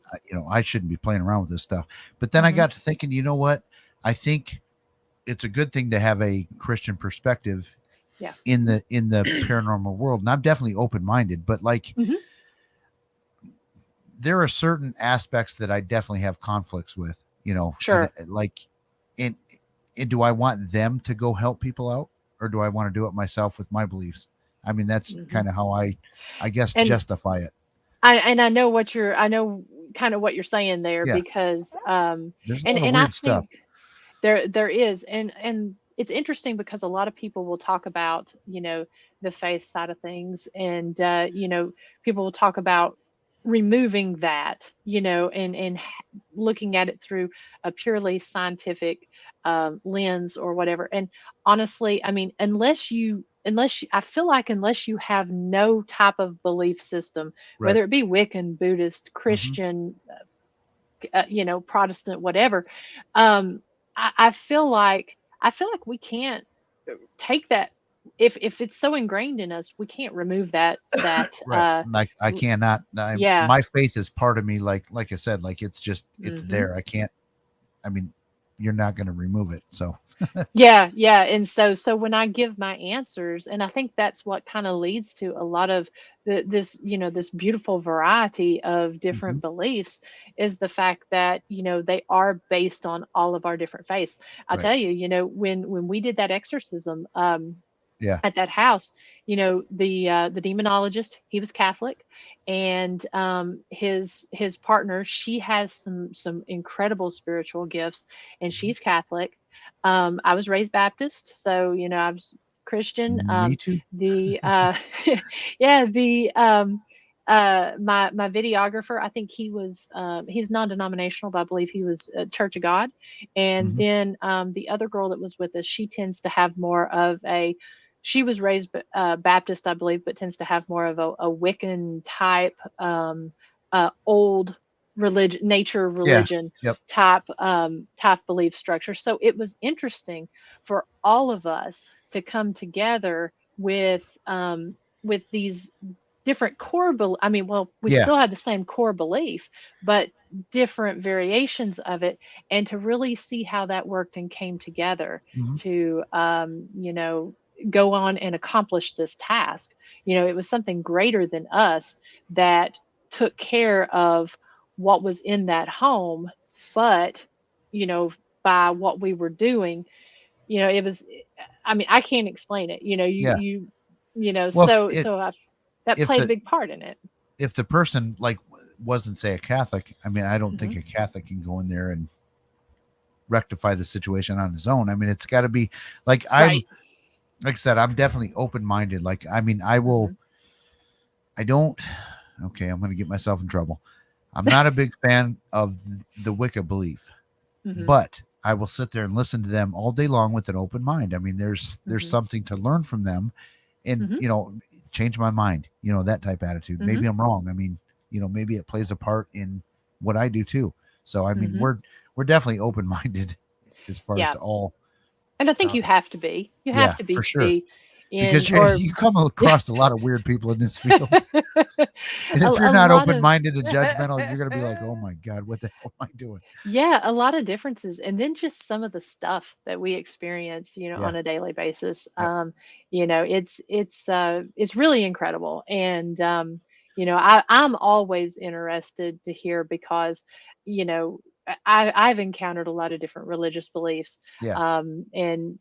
I shouldn't be playing around with this stuff. But then I Hmm. got to thinking, you know what? I think it's a good thing to have a Christian perspective Yeah. in the paranormal world, and I'm definitely open minded. But like, Hmm. there are certain aspects that I definitely have conflicts with, Sure. and like, and, and do I want them to go help people out, or do I want to do it myself with my beliefs? I mean, that's Hmm. kind of how I guess And justify it. I know I know kind of what you're saying there Yeah, because there's a lot of and I weird stuff. think there is, and it's interesting because a lot of people will talk about the faith side of things, and people will talk about removing that, looking at it through a purely scientific lens or whatever. And honestly, I mean, I feel like unless you have no type of belief system, Right. whether it be Wiccan, Buddhist, Hmm. Christian, Protestant, whatever, um, I feel like we can't take that if it's so ingrained in us, we can't remove that. Right. Like, I cannot. Yeah. My faith is part of me. Like I said, like, it's Hmm. there. I can't. I mean, you're not going to remove it. So. Yeah, and so when I give my answers, and I think that's what kind of leads to a lot of this beautiful variety of Hmm. different beliefs, is the fact that they are based on all of our different faiths. I'll Right. tell you, when we did that exorcism, Yeah. at that house, the demonologist, he was Catholic, and his partner, she has some incredible spiritual gifts, and she's Catholic. I was raised Baptist, so I was Christian. Me too. The yeah, the my videographer, I think he's non-denominational, but I believe he was a Church of God. And Hmm. then the other girl that was with us, she tends to have more of a she was raised Baptist, I believe, but tends to have more of a Wiccan type, old religion, nature Yeah. religion Yep. type belief structure. So it was interesting for all of us to come together with these different I mean, well, we Yeah. still had the same core belief, but different variations of it, and to really see how that worked and came together Hmm. to, go on and accomplish this task. It was something greater than us that took care of what was in that home, but, you know, by what we were doing, it was, I mean, I can't explain it. Yeah. Well, That if played a the big part in it. if the person like wasn't, say, a Catholic, I mean, I don't Hmm. think a Catholic can go in there and rectify the situation on his own. I mean, it's got to be like Right. like I said, I'm definitely open minded. Like, I mean, Hmm. I don't. Okay, I'm going to get myself in trouble. I'm not a big fan of the Wicca belief, Hmm. but I will sit there and listen to them all day long with an open mind. I mean, there's Hmm. something to learn from them, and Hmm. change my mind. That type attitude. Hmm. Maybe I'm wrong. I mean, maybe it plays a part in what I do too. So I mean, Hmm. we're definitely open minded as far as Yeah. to all And I think you topics. have to be. You have Yeah, to be for to sure. be in, Because you or you come yeah. across a lot of weird people in this field. And if you're A not lot open of minded and judgmental, you're gonna be like, oh my God, what the hell am I doing? Yeah, a lot of differences. And then just some of the stuff that we experience, Yeah. on a daily basis. Yep. It's really incredible. And I'm always interested to hear because, you know, I've encountered a lot of different religious beliefs, Yeah. and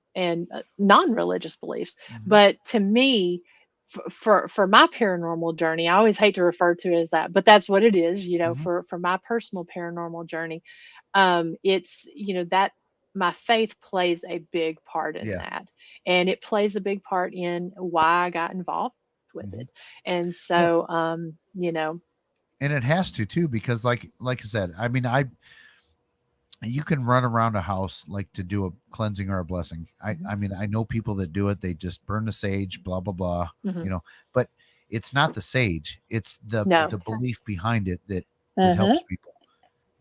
non-religious beliefs. Mhm. But to me, for my paranormal journey, I always hate to refer to it as that, but that's what it is. Mhm. For my personal paranormal journey, it's that my faith plays a big part in Yeah. that, and it plays a big part in why I got involved with Mhm. it. And Well, so, and it has to too, because like I said, I mean, you can run around a house like to do a cleansing or a blessing. Mhm. I mean, I know people that do it. They just burn the sage, blah blah blah, Mhm. but it's not the sage. It's No. the belief behind it that Mhm. helps people,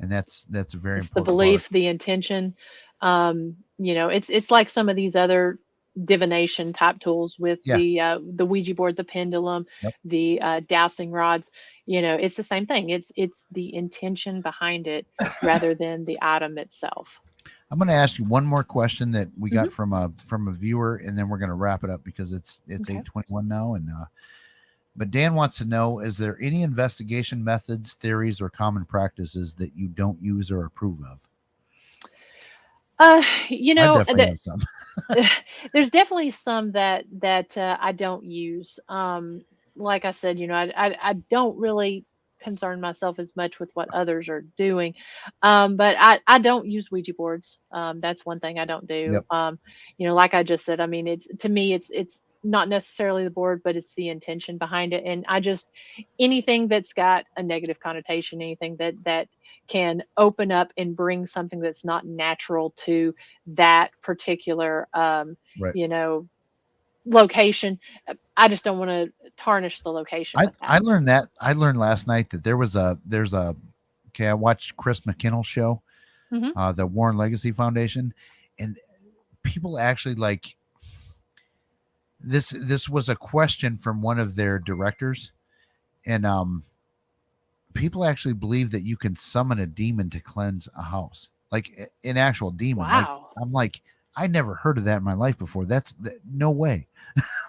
and that's a very It's the important part. belief, the intention. It's like some of these other divination type tools with Yeah. the Ouija board, the pendulum, Yep. the dowsing rods. It's the same thing. It's the intention behind it rather than the item itself. I'm going to ask you one more question that we Hmm. got from a viewer, and then we're going to wrap it up because it's Okay. 8:21 now. And but Dan wants to know: is there any investigation methods, theories, or common practices that you don't use or approve of? Uh, I definitely have some. there's definitely some that I don't use. Like I said, I don't really concern myself as much with what others are doing. But I don't use Ouija boards. That's one thing I don't do. Yep. Like I just said, I mean, it's to me, it's not necessarily the board, but it's the intention behind it. And I just anything that's got a negative connotation, anything that can open up and bring something that's not natural to that particular Right. you know location. I just don't want to tarnish the location with I that. learned that. I learned last night that there's a okay. I watched Chris McKinnell's show, Hmm. the Warren Legacy Foundation, and people actually like this was a question from one of their directors, and people actually believe that you can summon a demon to cleanse a house, like an actual demon. Like, Wow. I'm like, I never heard of that in my life before. No way.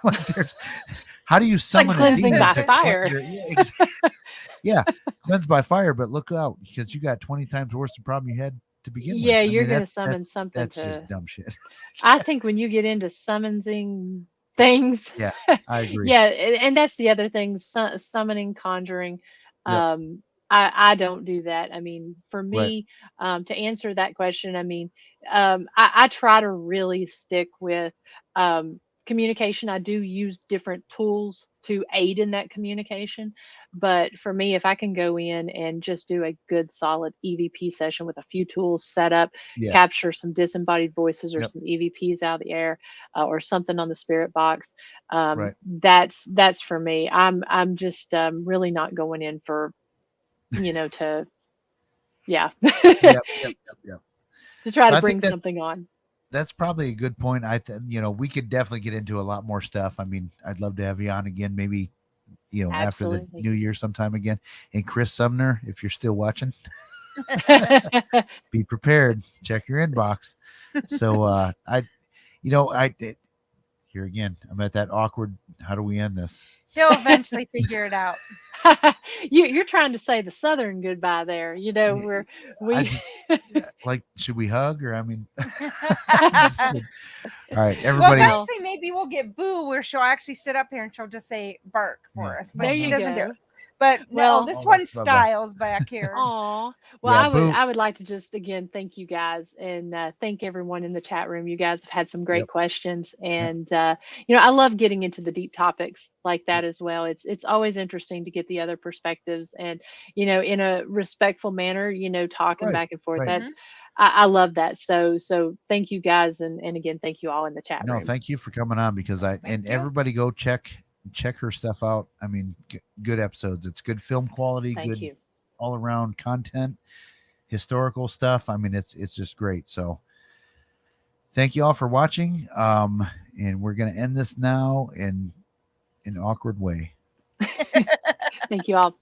Like, how do you It's like summon a cleansing demon by to fire. cleanse your, yeah, cleanse by fire, but look out because you got 20 times worse the problem you had to begin with. Yeah, I you're mean, going to summon something that's just to. dumb shit. I think when you get into summoning things, Yeah, I agree. yeah, and that's the other thing, summoning, conjuring. Yep. I don't do that. I mean, for Right. me, to answer that question, I mean, I try to really stick with communication. I do use different tools to aid in that communication. But for me, if I can go in and just do a good solid EVP session with a few tools set up, Yeah. capture some disembodied voices or Yep. some EVPs out of the air, or something on the spirit box, Right. that's for me. I'm just really not going in for, to Yep. Yep. Yep. to try So to I think bring that's something on. that's probably a good point. We could definitely get into a lot more stuff. I mean, I'd love to have you on again, maybe, after the Absolutely. new year sometime again. And Chris Sumner, if you're still watching, be prepared. Check your inbox. So here again, I'm at that awkward. How do we end this? He'll eventually figure it out. You're trying to say the Southern goodbye there. I We just like, should we hug or I mean, all right, Well, everybody. Well- actually, maybe we'll get Boo where she'll actually sit up here and she'll just say bark for Yeah. us, but there she you doesn't do go. it. But Well- no, this Oh, one's that's Bubba. Styles back here. Aw. Well, Yeah, I Boo. would like to just again thank you guys and thank everyone in the chat room. You guys have had some great Yep. questions, and I love getting into the deep topics like that as well. It's always interesting to get the other perspectives and in a respectful manner, talking Right, back and forth. right. That's I love that. So thank you guys, and again thank you all in the chat No, room. thank you for coming on because Yes, thank you. everybody go check her stuff out. I mean, good episodes. It's good film quality, Thank good you. all around content, historical stuff. I mean, it's just great. So thank you all for watching. And we're going to end this now in an awkward way. Thank you all.